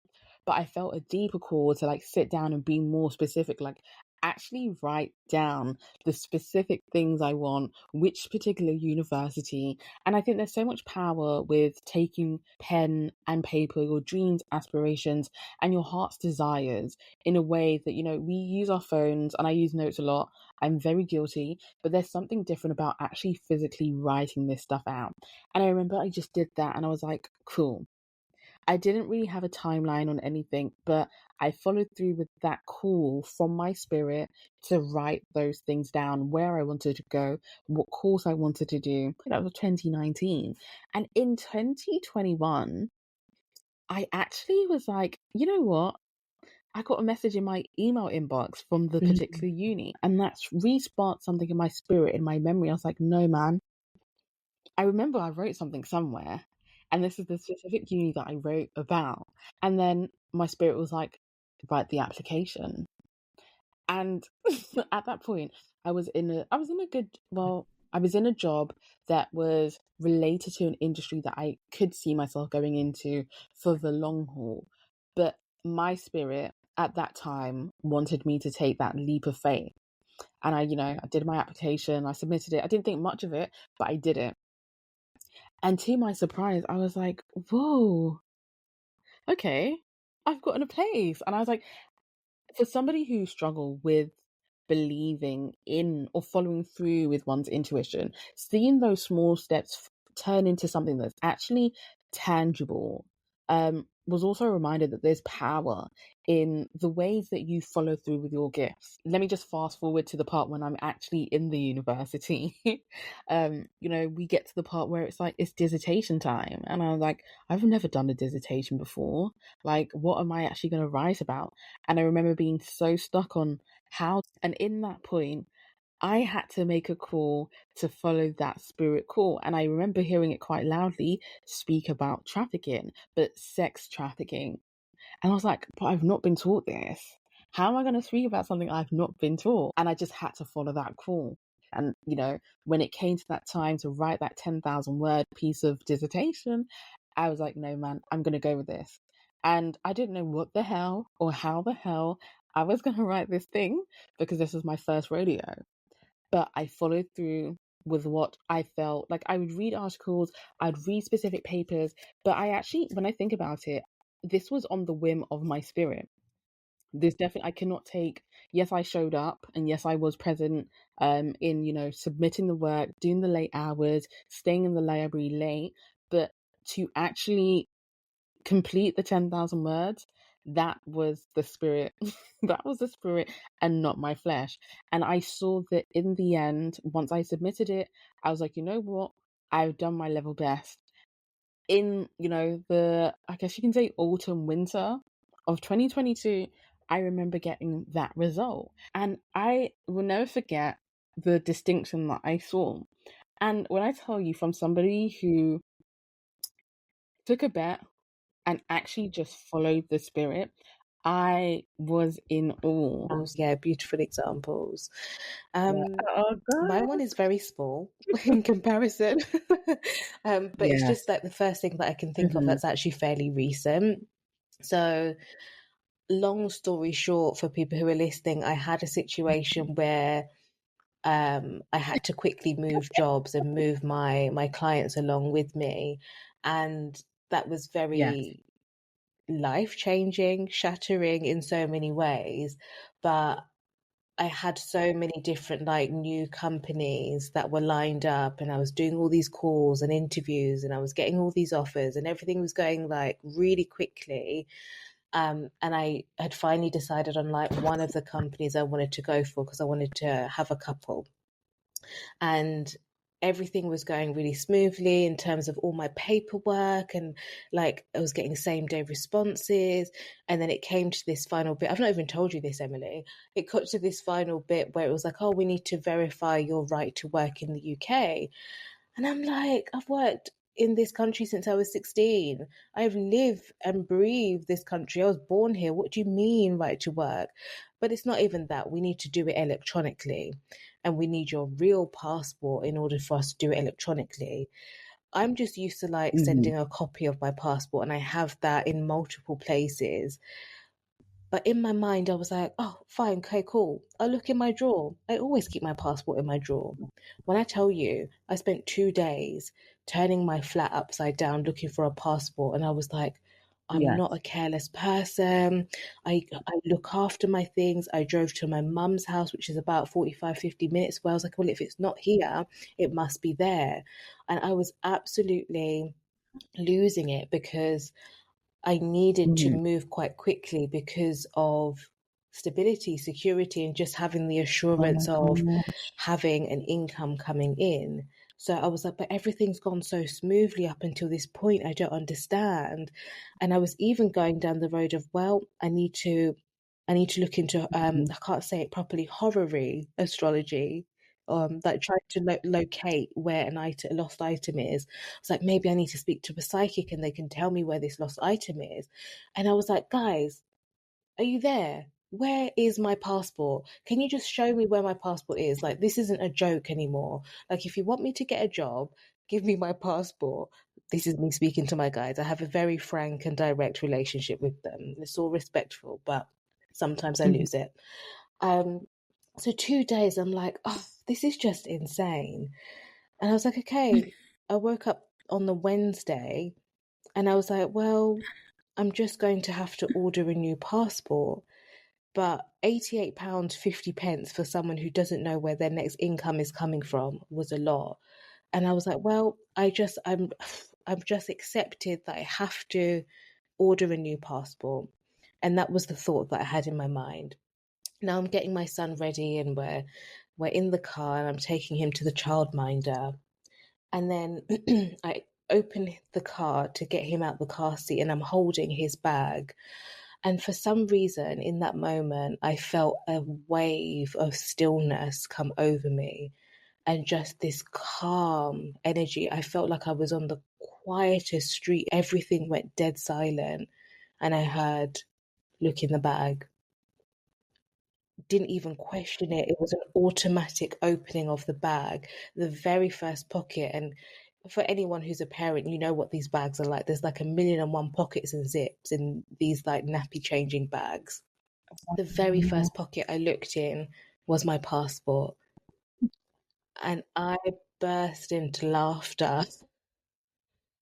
but I felt a deeper call to like sit down and be more specific, like actually write down the specific things I want, which particular university. And I think there's so much power with taking pen and paper, your dreams, aspirations, and your heart's desires in a way that, we use our phones and I use notes a lot. I'm very guilty, but there's something different about actually physically writing this stuff out. And I remember I just did that and I was like, cool. I didn't really have a timeline on anything, but I followed through with that call from my spirit to write those things down, where I wanted to go, what course I wanted to do. That was 2019. And in 2021, I actually was like, you know what? I got a message in my email inbox from the particular uni, and that's re-sparked something in my spirit, in my memory. I was like, no, man. I remember I wrote something somewhere, and this is the specific uni that I wrote about. And then my spirit was like, write the application. And at that point, I was in a job that was related to an industry that I could see myself going into for the long haul. But my spirit at that time wanted me to take that leap of faith. And I did my application, I submitted it. I didn't think much of it, but I did it. And to my surprise, I was like, whoa, okay, I've gotten a place. And I was like, for somebody who struggle with believing in or following through with one's intuition, seeing those small steps turn into something that's actually tangible, was also a reminder that there's power in the ways that you follow through with your gifts. Let me just fast forward to the part when I'm actually in the university. We get to the part where it's like, it's dissertation time. And I was like, I've never done a dissertation before. Like, what am I actually going to write about? And I remember being so stuck on how, and in that point, I had to make a call to follow that spirit call. And I remember hearing it quite loudly speak about trafficking, but sex trafficking. And I was like, but I've not been taught this. How am I going to speak about something I've not been taught? And I just had to follow that call. And, when it came to that time to write that 10,000 word piece of dissertation, I was like, no, man, I'm going to go with this. And I didn't know what the hell or how the hell I was going to write this thing, because this was my first rodeo. But I followed through with what I felt like. I would read articles, I'd read specific papers, but I actually, when I think about it, this was on the whim of my spirit. This definitely, I cannot take, yes, I showed up, and yes, I was present in, submitting the work, doing the late hours, staying in the library late, but to actually complete the 10,000 words, that was the spirit. That was the spirit and not my flesh. And I saw that in the end, once I submitted it, I was like, you know what? I've done my level best. In, I guess you can say autumn, winter of 2022, I remember getting that result. And I will never forget the distinction that I saw. And when I tell you, from somebody who took a bet and actually just followed the spirit, I was in awe. Yeah, beautiful examples. Yeah. Oh My God. one is very small in comparison, but it's Yes. just like the first thing that I can think of Mhm. that's actually fairly recent. So, long story short, for people who are listening, I had a situation where I had to quickly move jobs and move my clients along with me, and that was Yes. very life changing, shattering in so many ways. But I had so many different like new companies that were lined up, and I was doing all these calls and interviews, and I was getting all these offers, and everything was going like really quickly. And I had finally decided on like one of the companies I wanted to go for because I wanted to have a couple. And everything was going really smoothly in terms of all my paperwork, and like I was getting same day responses. And then it came to this final bit. I've not even told you this, Emily. It got to this final bit where it was like, oh, we need to verify your right to work in the UK. And I'm like, I've worked in this country since I was 16. I've lived and breathed this country. I was born here. What do you mean, right to work? But it's not even that. We need to do it electronically, and we need your real passport in order for us to do it electronically. I'm just used to like Mhm. sending a copy of my passport, and I have that in multiple places. But in my mind, I was like, oh, fine, okay, cool. I look in my drawer. I always keep my passport in my drawer. When I tell you, I spent 2 days turning my flat upside down looking for a passport, and I was like, I'm Yes. not a careless person. I look after my things. I drove to my mum's house, which is about 45, 50 minutes away. I was like, well, if it's not here, it must be there. And I was absolutely losing it because I needed to Mhm. move quite quickly because of stability, security, and just having the Oh my assurance of gosh. having an income coming in. So I was like, but everything's gone so smoothly up until this point. I don't understand. And I was even going down the road of, well, I need to look into Mhm. I can't say it properly, horary astrology, like trying to locate where a lost item is. It's like, maybe I need to speak to a psychic and they can tell me where this lost item is. And I was like, guys, are you there? Where is my passport? Can you just show me where my passport is? Like, this isn't a joke anymore. Like, if you want me to get a job, give me my passport. This is me speaking to my guys. I have a very frank and direct relationship with them. It's all respectful, but sometimes I Mhm. lose it. Um, so 2 days, I'm like, oh, this is just insane. And I was like, okay. I woke up on the Wednesday and I was like, well, I'm just going to have to order a new passport. But £88 50 pence for someone who doesn't know where their next income is coming from was a lot. And I was like, well, I've just accepted that I have to order a new passport. And that was the thought that I had in my mind. Now I'm getting my son ready, and we're in the car and I'm taking him to the childminder. And then I open the car to get him out the car seat and I'm holding his bag. And for some reason, in that moment, I felt a wave of stillness come over me and just this calm energy. I felt like I was on the quietest street. Everything went dead silent. And I heard, look in the bag. didn't even question it. It was an automatic opening of the bag, the very first pocket. And for anyone who's a parent, you know what these bags are like. There's like a million and one pockets and zips in these like nappy changing bags. The very first pocket I looked in was my passport, and I burst into laughter.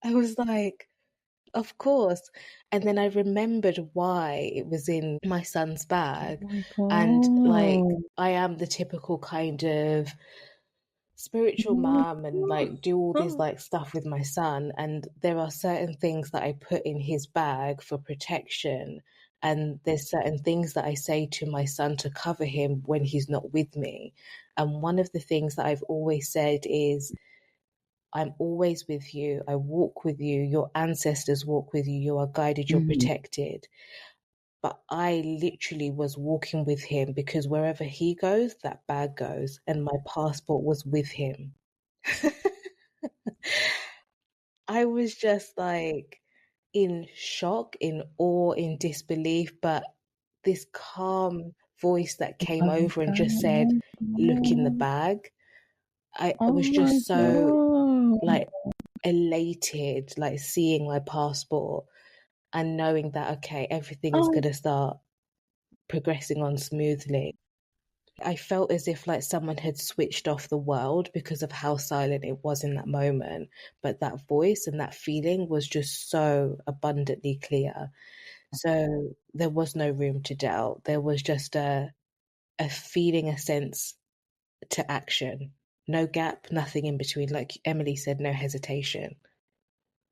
I was like, of course. And then I remembered why it was in my son's bag. Oh my And like, god. I am the typical kind of spiritual mom and like do all this like stuff with my son. And there are certain things that I put in his bag for protection. And there's certain things that I say to my son to cover him when he's not with me. And one of the things that I've always said is, I'm always with you. I walk with you. Your ancestors walk with you. You are guided. You're Mhm. protected. But I literally was walking with him because wherever he goes, that bag goes. And my passport was with him. I was just like in shock, in awe, in disbelief. But this calm voice that came over and just said, look in the bag. I Oh was my just so god. like elated, like seeing my passport and knowing that, okay, everything is Oh, going to start progressing on smoothly. I felt as if like someone had switched off the world because of how silent it was in that moment. But that voice and that feeling was just so abundantly clear. So there was no room to doubt. There was just a feeling, a sense to action. No gap, nothing in between. Like Emily said, no hesitation.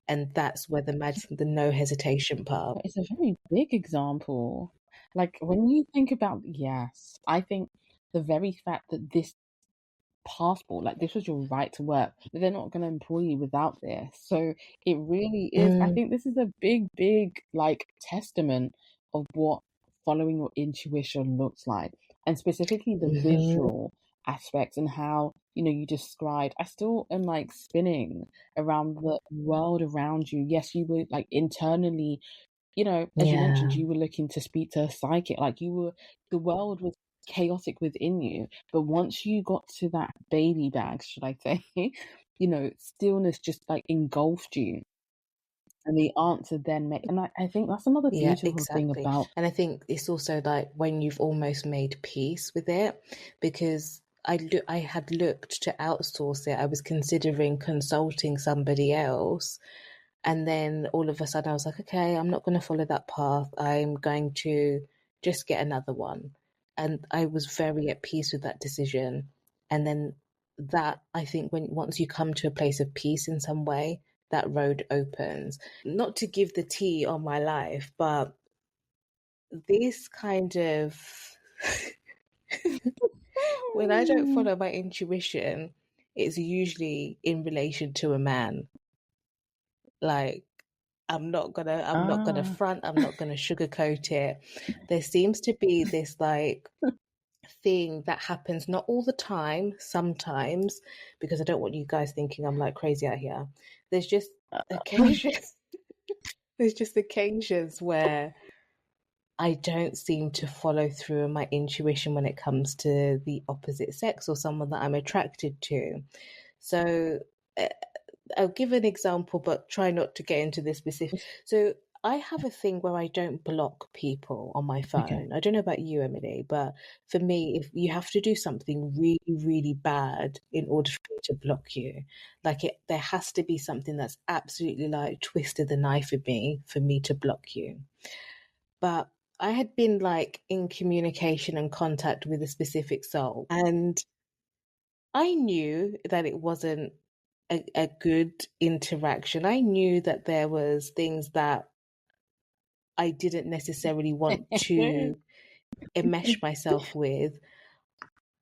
And that's where the magic, the no hesitation part. it's a very big example. Like when you think about, yes, I think the very fact that this passport, like this was your right to work, but they're not going to employ you without this. So it really is. I Mm, think this is a big, big like testament of what following your intuition looks like, and specifically the mhm. visual aspects and how you described. I still am like spinning around the world around you. Yes, you were like internally, as you mentioned, Yeah, you were looking to speak to a psychic, like the world was chaotic within you. But once you got to that baby bag, should I say, stillness just like engulfed you. And the answer then made, and I think that's another yeah, beautiful thing exactly. about, And I think it's also like when you've almost made peace with it, because I had looked to outsource it. I was considering consulting somebody else. And then all of a sudden I was like, okay, I'm not going to follow that path. I'm going to just get another one. And I was very at peace with that decision. And then that, I think, when once you come to a place of peace in some way, that road opens. Not to give the tea on my life, but this kind of when I don't follow my intuition, it's usually in relation to a man. Like I'm not gonna ah, front, I'm not gonna sugarcoat it. There seems to be this like thing that happens not all the time, sometimes, because I don't want you guys thinking I'm like crazy out here. There's just occasions there's just occasions where I don't seem to follow through on my intuition when it comes to the opposite sex or someone that I'm attracted to. So uh, I'll give an example, but try not to get into this specific. So I have a thing where I don't block people on my okay, phone. I don't know about you, Emily, but for me, if you have to do something really, really bad in order for me to block you, like there has to be something that's absolutely like twisted the knife in me for me to block you. But I had been like in communication and contact with a specific soul, and I knew that it wasn't a good interaction. I knew that there was things that I didn't necessarily want to enmesh myself with,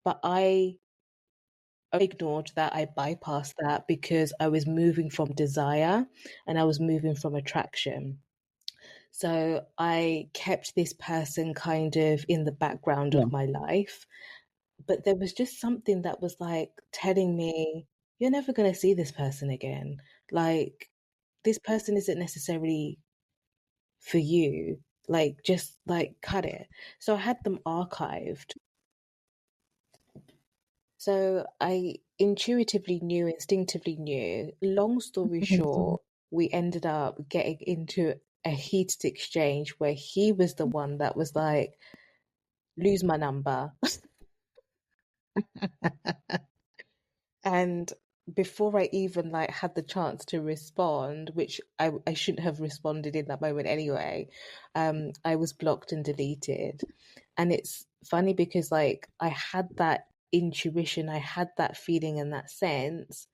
but I ignored that. I bypassed that because I was moving from desire and I was moving from attraction. So I kept this person kind of in the background yeah, of my life. But there was just something that was like telling me, you're never going to see this person again. Like, this person isn't necessarily for you. Like, just like cut it. So I had them archived. So I intuitively knew, instinctively knew. Long story short, we ended up getting into a heated exchange where he was the one that was like, lose my number. And before I even like had the chance to respond, which I shouldn't have responded in that moment anyway, I was blocked and deleted. And it's funny because like I had that intuition, I had that feeling and that sense,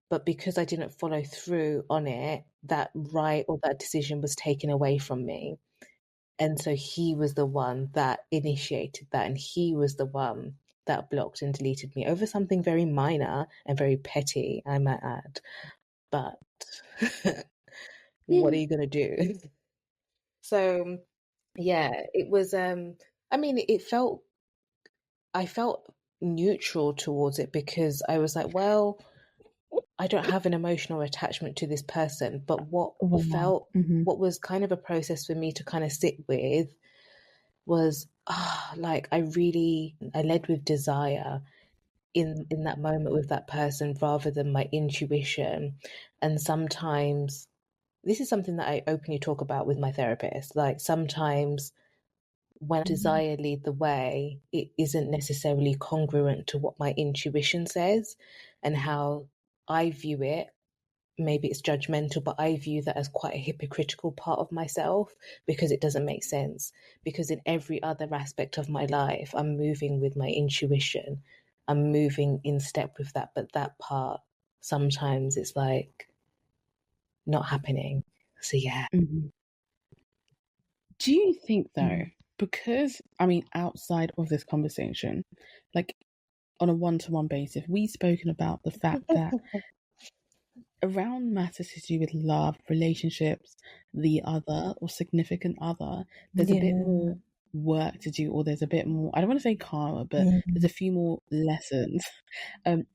but because I didn't follow through on it, that right or that decision was taken away from me. And so he was the one that initiated that, and he was the one that blocked and deleted me over something very minor and very petty, I might add. But what are you going to do? So, yeah, it was, I mean, I felt neutral towards it because I was like, well, I don't have an emotional attachment to this person. But Wow. Mm-hmm. what was kind of a process for me to kind of sit with was like I led with desire in that moment with that person rather than my intuition. And sometimes this is something that I openly talk about with my therapist. Like sometimes when desire lead the way, it isn't necessarily congruent to what my intuition says and how I view it. Maybe it's judgmental, but I view that as quite a hypocritical part of myself because it doesn't make sense. Because in every other aspect of my life, I'm moving with my intuition, I'm moving in step with that. But that part, sometimes it's like not happening. So, yeah. Mm-hmm. Do you think though, Mm. because I mean, outside of this conversation, like on a one-to-one basis, we've spoken about the fact that around matters to do with love, relationships, the other or significant other, there's a bit Yeah. more work to do, or there's a bit more, I don't want to say karma, but there's Mm. a few more lessons.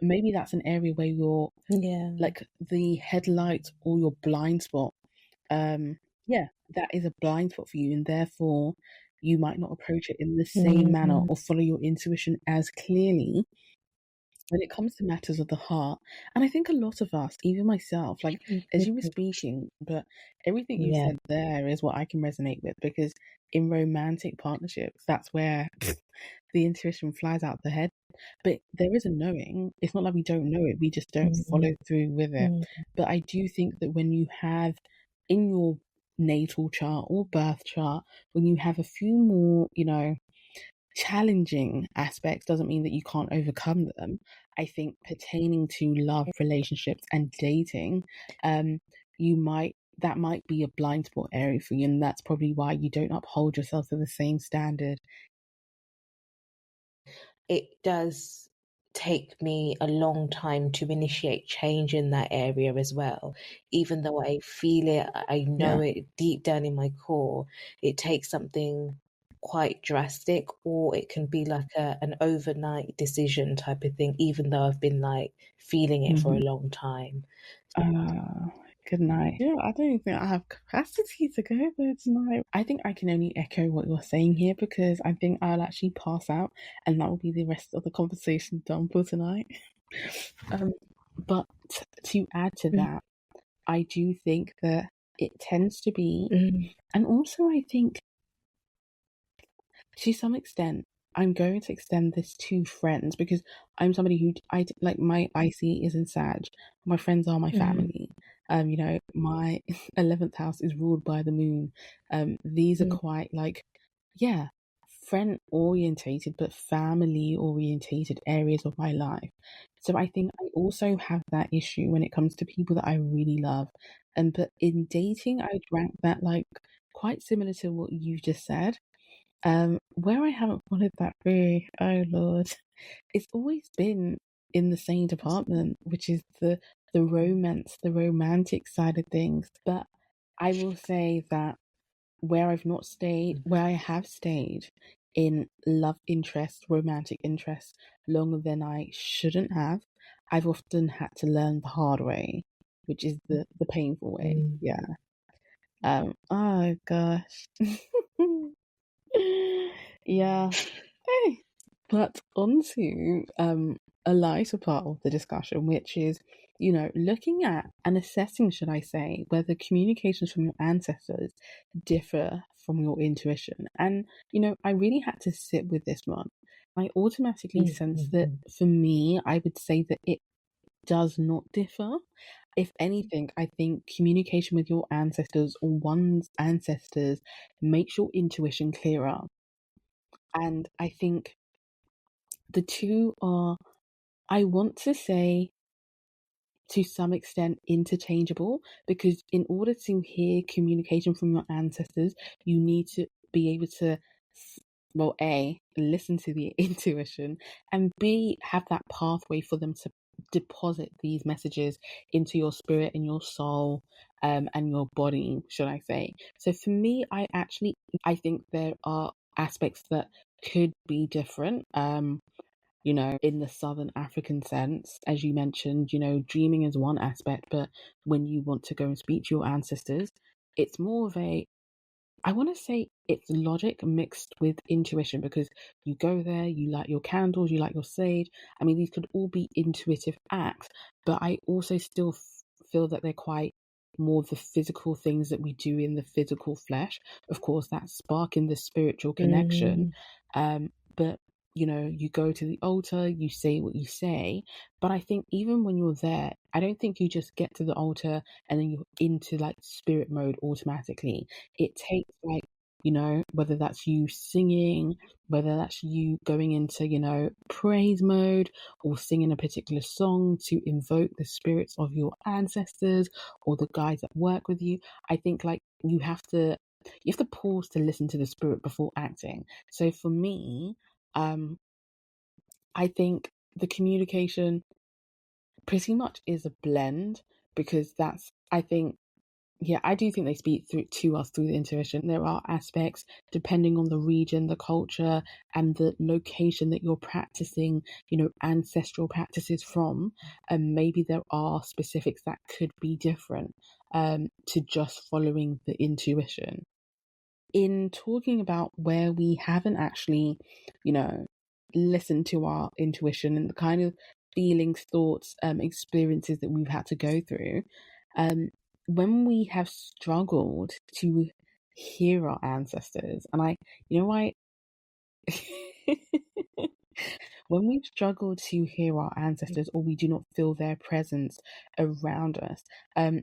Maybe that's an area where you're Yeah. like the headlight or your blind spot. Yeah, that is a blind spot for you, and therefore you might not approach it in the same manner Mm. or follow your intuition as clearly when it comes to matters of the heart. And I think a lot of us, even myself, like as you were speaking, but everything you Yeah. said there is what I can resonate with, because in romantic partnerships, that's where the intuition flies out the head. But there is a knowing. It's not like we don't know it, we just don't follow Mm. through with it. Mm. But I do think that when you have in your natal chart or birth chart, when you have a few more, challenging aspects, doesn't mean that you can't overcome them. I think pertaining to love, relationships, and dating, you might that might be a blind spot area for you, and that's probably why you don't uphold yourself to the same standard. It does take me a long time to initiate change in that area as well. Even though I feel it, I know Yeah. it deep down in my core, it takes something quite drastic, or it can be like an overnight decision type of thing, even though I've been like feeling it for Mm-hmm. a long time. Good night. Yeah, I don't think I have capacity to go there tonight. I think I can only echo what you're saying here, because I think I'll actually pass out, and that will be the rest of the conversation done for tonight. But to add to Mm. that, I do think that it tends to be, Mm. and also I think to some extent, I'm going to extend this to friends, because I'm somebody who I like my IC is in Sag. My friends are my Mm. family. My 11th house is ruled by the moon. These are Mm. quite like, yeah, friend orientated, but family orientated areas of my life. So I think I also have that issue when it comes to people that I really love. And but in dating, I'd rank that like quite similar to what you just said. Where I haven't followed that through, oh Lord, it's always been in the same department, which is the romance, the romantic side of things. But I will say that where I have stayed in love interest, romantic interest, longer than I shouldn't have, I've often had to learn the hard way, which is the painful way. Mm. Yeah. Oh gosh. Yeah. Hey. But onto a lighter part of the discussion, which is, looking at and assessing, should I say, whether communications from your ancestors differ from your intuition. And, I really had to sit with this one. I automatically sense that for me, I would say that it does not differ. If anything, I think communication with your ancestors or one's ancestors makes your intuition clearer. And I think the two are, I want to say, to some extent interchangeable, because in order to hear communication from your ancestors, you need to be able to, well, A, listen to the intuition, and B, have that pathway for them to deposit these messages into your spirit and your soul, and your body, should I say. So for me, I think there are aspects that could be different. In the Southern African sense, as you mentioned, dreaming is one aspect, but when you want to go and speak to your ancestors, it's more of I want to say it's logic mixed with intuition, because you go there, you light your candles, you light your sage. I mean, these could all be intuitive acts, but I also still feel that they're quite more of the physical things that we do in the physical flesh. Of course, that spark in the spiritual connection. But you go to the altar, you say what you say. But I think even when you're there, I don't think you just get to the altar and then you're into like spirit mode automatically. It takes whether that's you singing, whether that's you going into, praise mode, or singing a particular song to invoke the spirits of your ancestors or the guides that work with you. I think you have to pause to listen to the spirit before acting. So for me, I think the communication pretty much is a blend, because I do think they speak to us through the intuition. There are aspects, depending on the region, the culture, and the location that you're practicing, ancestral practices from. And maybe there are specifics that could be different to just following the intuition. In talking about where we haven't actually, listened to our intuition and the kind of feelings, thoughts, experiences that we've had to go through, when we have struggled to hear our ancestors, and I when we struggle to hear our ancestors, or we do not feel their presence around us,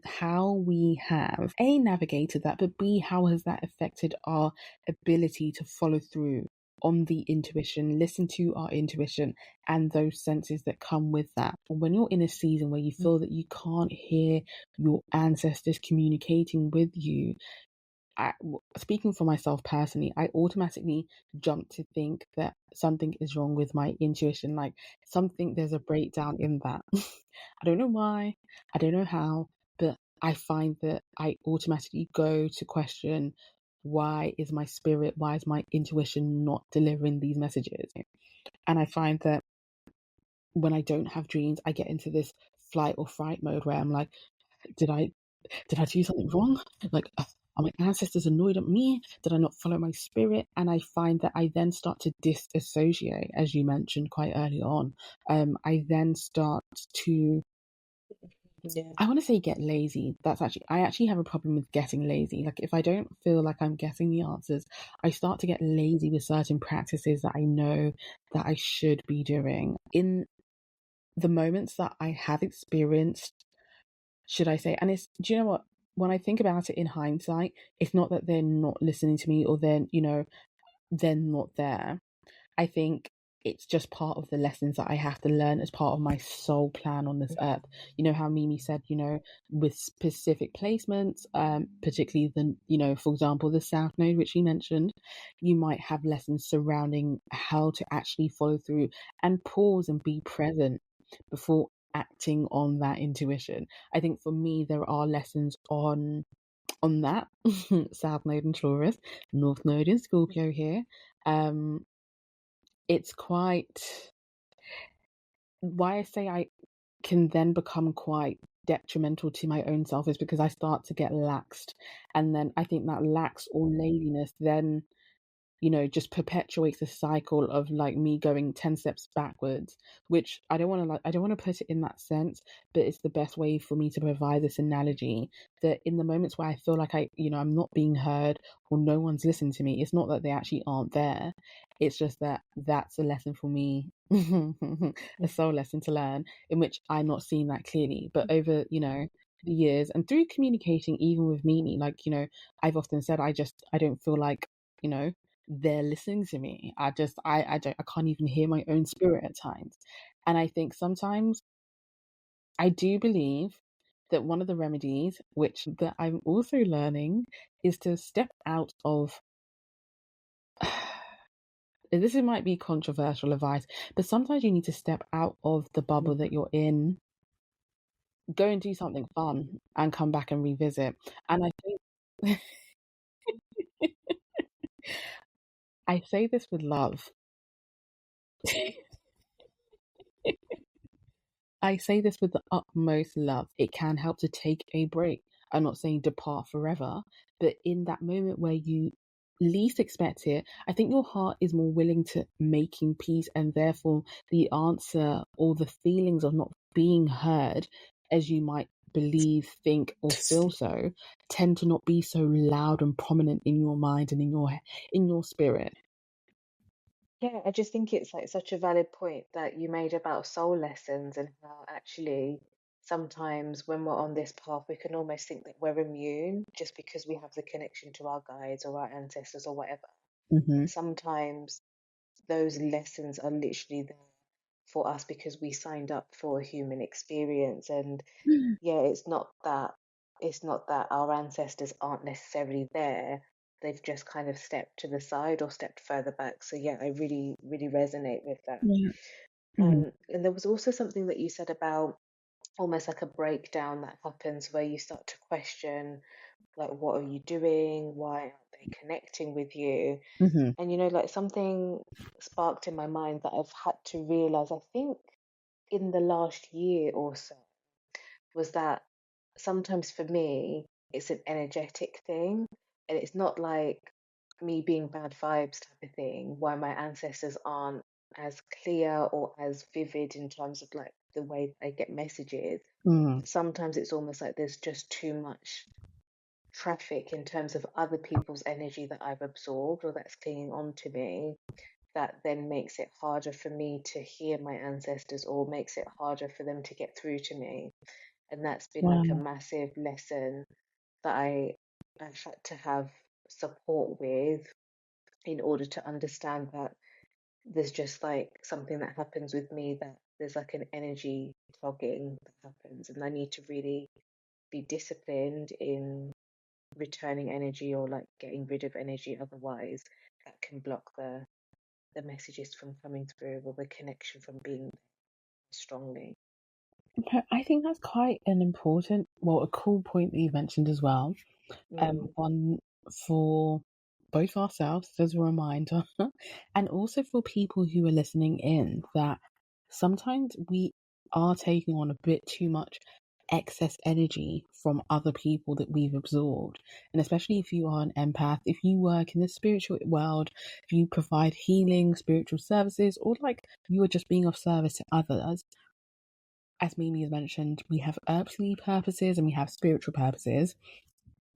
how we have navigated that, but B, how has that affected our ability to follow through on the intuition, listen to our intuition and those senses that come with that. When you're in a season where you feel that you can't hear your ancestors communicating with you, speaking for myself personally, I automatically jump to think that something is wrong with my intuition, there's a breakdown in that. I don't know why, I don't know how, but I find that I automatically go to question, why is my intuition not delivering these messages? And I find that when I don't have dreams, I get into this flight or fright mode where I'm like, did I do something wrong? Are my ancestors annoyed at me? Did I not follow my spirit? And I find that I then start to disassociate, as you mentioned quite early on. I then start to, I want to say, get lazy. I actually have a problem with getting lazy. Like, if I don't feel like I'm getting the answers, I start to get lazy with certain practices that I know that I should be doing. In the moments that I have experienced, should I say, and do you know what? When I think about it in hindsight, it's not that they're not listening to me or they're not there. I think it's just part of the lessons that I have to learn as part of my soul plan on this earth. You know how Mimi said, with specific placements, particularly for example, the South Node, which she mentioned, you might have lessons surrounding how to actually follow through and pause and be present before acting on that intuition. I think for me, there are lessons on that. South Node in Taurus, North Node in Scorpio here. It's quite, why I say I can then become quite detrimental to my own self is because I start to get laxed, and then I think that lax or laziness then just perpetuates a cycle of like me going 10 steps backwards, which I don't want to put it in that sense, but it's the best way for me to provide this analogy that in the moments where I feel like I'm not being heard or no one's listening to me, it's not that they actually aren't there. It's just that that's a lesson for me, a soul lesson to learn in which I'm not seeing that clearly. But over, the years and through communicating, even with Mimi, like, I've often said, I don't feel like, you know, they're listening to me. I can't even hear my own spirit at times. And I think sometimes I do believe that one of the remedies, which that I'm also learning, is to step out of this might be controversial advice, but sometimes you need to step out of the bubble that you're in, go and do something fun and come back and revisit. And I think I say this with love. I say this with the utmost love. It can help to take a break. I'm not saying depart forever, but in that moment where you least expect it, I think your heart is more willing to making peace, and therefore the answer or the feelings of not being heard, as you might believe, think, or feel so, tend to not be so loud and prominent in your mind and in your spirit. Yeah, I just think it's like such a valid point that you made about soul lessons and how actually sometimes when we're on this path, we can almost think that we're immune just because we have the connection to our guides or our ancestors or whatever. Mm-hmm. But sometimes those lessons are literally there for us because we signed up for a human experience. And yeah, it's not that our ancestors aren't necessarily there. They've just kind of stepped to the side or stepped further back. So yeah, I really, really resonate with that. Yeah. Mm-hmm. And there was also something that you said about almost like a breakdown that happens where you start to question, like, what are you doing? Why aren't they connecting with you? Mm-hmm. And like something sparked in my mind that I've had to realize, I think in the last year or so, was that sometimes for me, it's an energetic thing. And it's not like me being bad vibes type of thing, why my ancestors aren't as clear or as vivid in terms of like the way I get messages. Mm. Sometimes it's almost like there's just too much traffic in terms of other people's energy that I've absorbed or that's clinging on to me, that then makes it harder for me to hear my ancestors or makes it harder for them to get through to me. And that's been like a Wow. massive lesson that I had to have support with in order to understand that there's just like something that happens with me, that there's like an energy clogging that happens, and I need to really be disciplined in returning energy or like getting rid of energy, otherwise that can block the messages from coming through or the connection from being strongly. Okay, I think that's quite a cool point that you mentioned as well. Mm. One for both ourselves as a reminder, and also for people who are listening in, that sometimes we are taking on a bit too much excess energy from other people that we've absorbed. And especially if you are an empath, if you work in the spiritual world, if you provide healing, spiritual services, or like you are just being of service to others, as Mimi has mentioned, we have earthly purposes and we have spiritual purposes.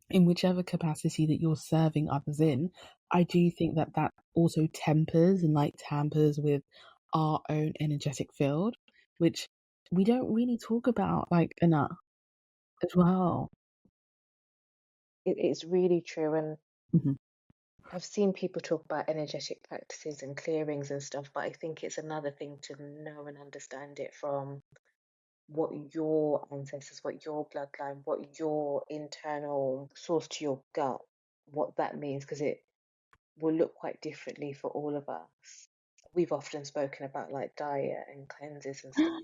In whichever capacity that you're serving others in, I do think that that also tempers and like tampers with our own energetic field, which we don't really talk about like enough as well. It's really true. And Hmm. I've seen people talk about energetic practices and clearings and stuff, but I think it's another thing to know and understand it from what your ancestors, what your bloodline, what your internal source to your gut, what that means, because it will look quite differently for all of us. We've often spoken about like diet and cleanses and stuff,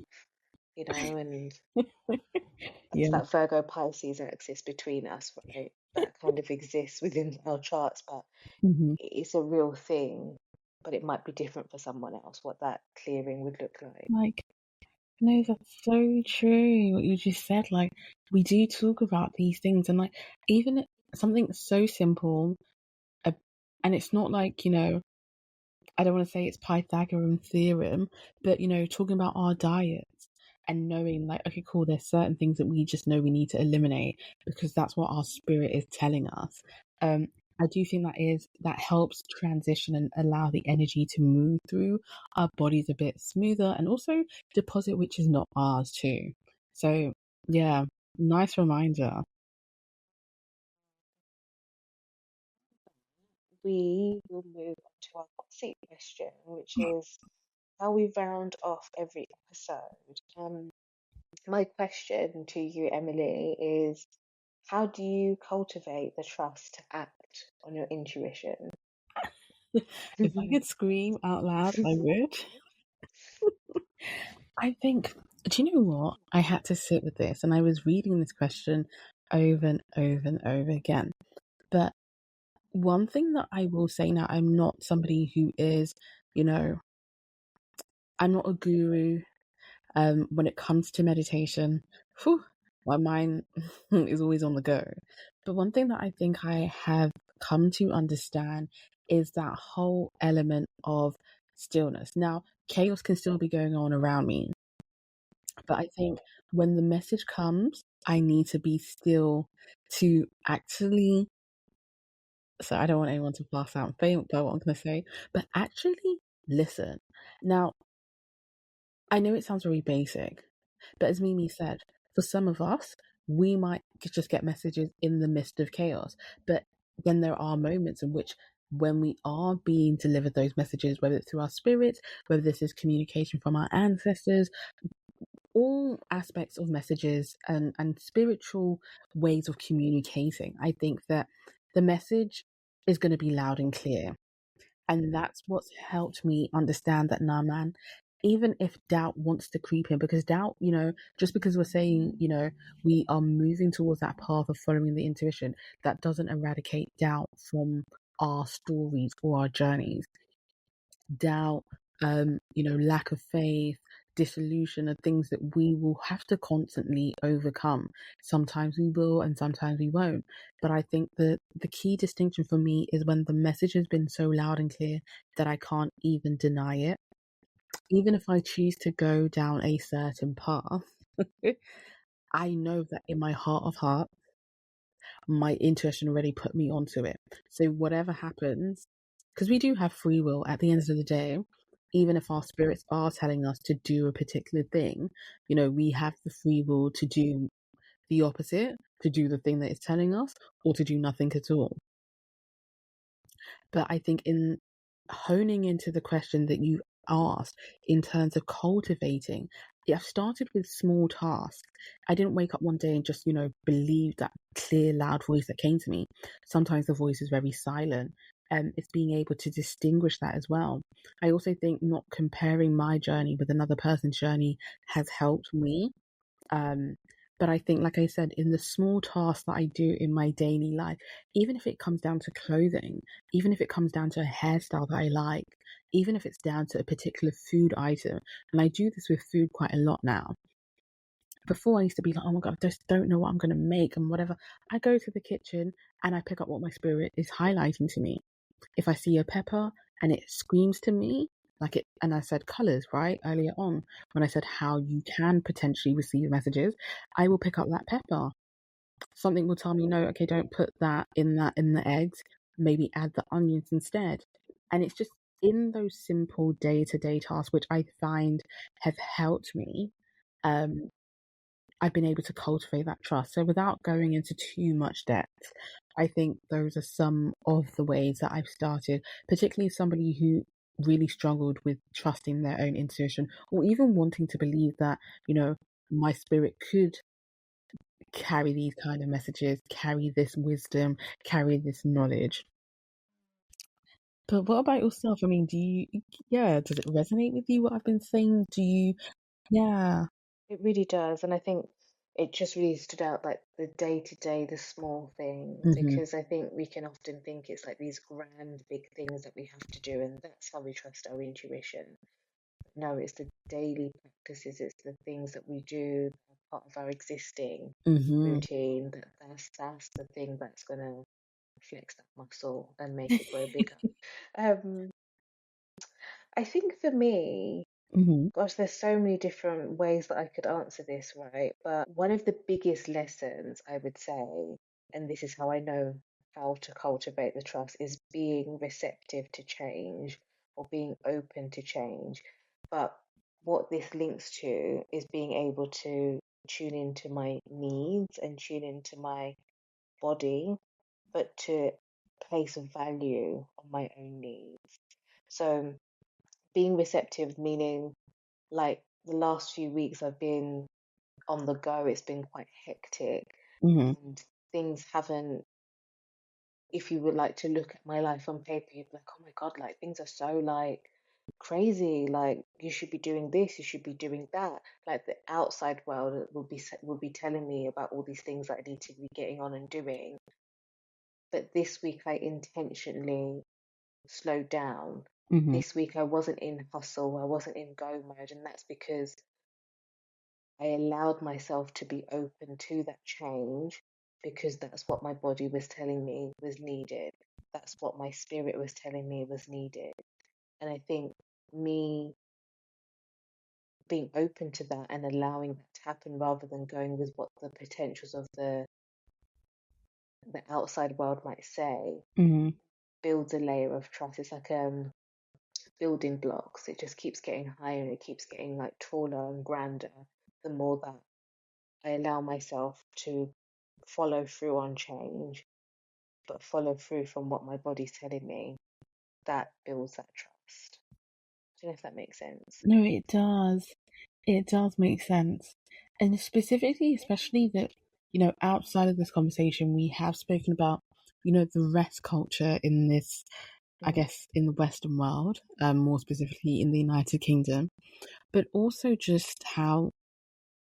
and that's Yeah, that Virgo Pisces axis between us, right? That kind of exists within our charts, but hmm, it's a real thing. But it might be different for someone else, what that clearing would look like. like no, that's so true. What you just said, like we do talk about these things, and like even something so simple. And it's not like, I don't want to say it's Pythagorean theorem, but talking about our diets and knowing like, okay, cool, there's certain things that we just know we need to eliminate because that's what our spirit is telling us. I do think that helps transition and allow the energy to move through our bodies a bit smoother and also deposit which is not ours too. So yeah, nice reminder. We will move on to our hot seat question, which is how we round off every episode. My question to you, Emily, is how do you cultivate the trust to act on your intuition? If I could scream out loud, I would. I think, do you know what? I had to sit with this and I was reading this question over and over and over again. But one thing that I will say now, I'm not somebody who is, you know, I'm not a guru when it comes to meditation. Whew, my mind is always on the go. But one thing that I think I have come to understand is that whole element of stillness. Now, chaos can still be going on around me, but I think when the message comes, I need to be still to actually. So I don't want anyone to pass out and faint by what I'm going to say, but actually listen. Now, I know it sounds very basic, but as Mimi said, for some of us, we might just get messages in the midst of chaos. But then there are moments in which, when we are being delivered those messages, whether it's through our spirits, whether this is communication from our ancestors, all aspects of messages and spiritual ways of communicating, I think that the message is going to be loud and clear. And that's what's helped me understand that, nah, man, even if doubt wants to creep in, because doubt, just because we're saying, we are moving towards that path of following the intuition, that doesn't eradicate doubt from our stories or our journeys. Doubt, lack of faith, disillusion are things that we will have to constantly overcome. Sometimes we will and sometimes we won't. But I think that the key distinction for me is when the message has been so loud and clear that I can't even deny it. Even if I choose to go down a certain path, I know that in my heart of heart, my intuition already put me onto it. So whatever happens, because we do have free will at the end of the day, even if our spirits are telling us to do a particular thing, we have the free will to do the opposite, to do the thing that it's telling us, or to do nothing at all. But I think in honing into the question that you asked in terms of cultivating, I've started with small tasks. I didn't wake up one day and just, believe that clear, loud voice that came to me. Sometimes the voice is very silent. It's being able to distinguish that as well. I also think not comparing my journey with another person's journey has helped me. But I think, like I said, in the small tasks that I do in my daily life, even if it comes down to clothing, even if it comes down to a hairstyle that I like, even if it's down to a particular food item, and I do this with food quite a lot now. Before I used to be like, oh my God, I just don't know what I'm going to make and whatever. I go to the kitchen and I pick up what my spirit is highlighting to me. If I see a pepper and it screams to me, and I said colors, right, earlier on, when I said how you can potentially receive messages, I will pick up that pepper. Something will tell me, no, okay, don't put that in the eggs, maybe add the onions instead. And it's just in those simple day-to-day tasks, which I find have helped me. I've been able to cultivate that trust. So without going into too much depth, I think those are some of the ways that I've started, particularly somebody who really struggled with trusting their own intuition or even wanting to believe that, my spirit could carry these kind of messages, carry this wisdom, carry this knowledge. But what about yourself? I mean, does it resonate with you what I've been saying? Yeah. It really does. And I think it just really stood out like the day to day, the small things, Mm-hmm. because I think we can often think it's like these grand, big things that we have to do, and that's how we trust our intuition. No, it's the daily practices, it's the things that we do, part of our existing Mm-hmm. routine, that's the thing that's gonna flex that muscle and make it grow bigger. Um, I think for me, gosh, there's so many different ways that I could answer this, right? But one of the biggest lessons I would say, and this is how I know how to cultivate the trust, is being receptive to change or being open to change. But what this links to is being able to tune into my needs and tune into my body, but to place a value on my own needs. So being receptive, meaning like the last few weeks I've been on the go, it's been quite hectic and things haven't, if you would like to look at my life on paper, you'd be like, oh my God, like things are so like crazy. Like you should be doing this, you should be doing that. Like the outside world will be telling me about all these things that I need to be getting on and doing. But this week I intentionally slowed down. This week I wasn't in hustle, I wasn't in go mode, and that's because I allowed myself to be open to that change because that's what my body was telling me was needed. That's what my spirit was telling me was needed. And I think me being open to that and allowing that to happen rather than going with what the potentials of the outside world might say builds a layer of trust. It's like building blocks. It just keeps getting higher and it keeps getting like taller and grander the more that I allow myself to follow through on change, but follow through from what my body's telling me. That builds that trust. I don't know if that makes sense. No, it does. It does make sense. And specifically, especially that, outside of this conversation, we have spoken about, the rest culture in this, I guess, in the Western world, more specifically in the United Kingdom, but also just how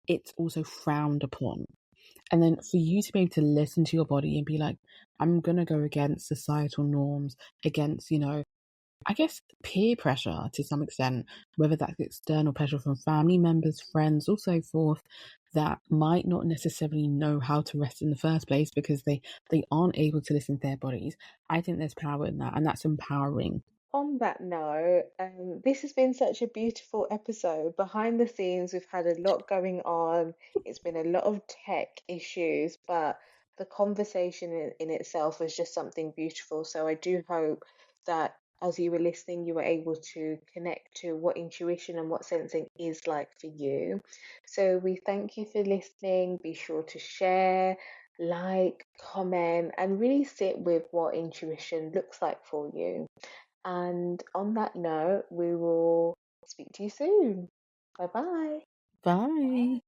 it's also frowned upon. And then for you to be able to listen to your body and be like, I'm going to go against societal norms, against, I guess peer pressure to some extent, whether that's external pressure from family members, friends, or so forth, that might not necessarily know how to rest in the first place because they aren't able to listen to their bodies. I think there's power in that, and that's empowering. On that note, this has been such a beautiful episode. Behind the scenes, we've had a lot going on. It's been a lot of tech issues, but the conversation in itself was just something beautiful. So I do hope that as you were listening, you were able to connect to what intuition and what sensing is like for you. So we thank you for listening. Be sure to share, like, comment, and really sit with what intuition looks like for you. And on that note, we will speak to you soon. Bye bye. Bye.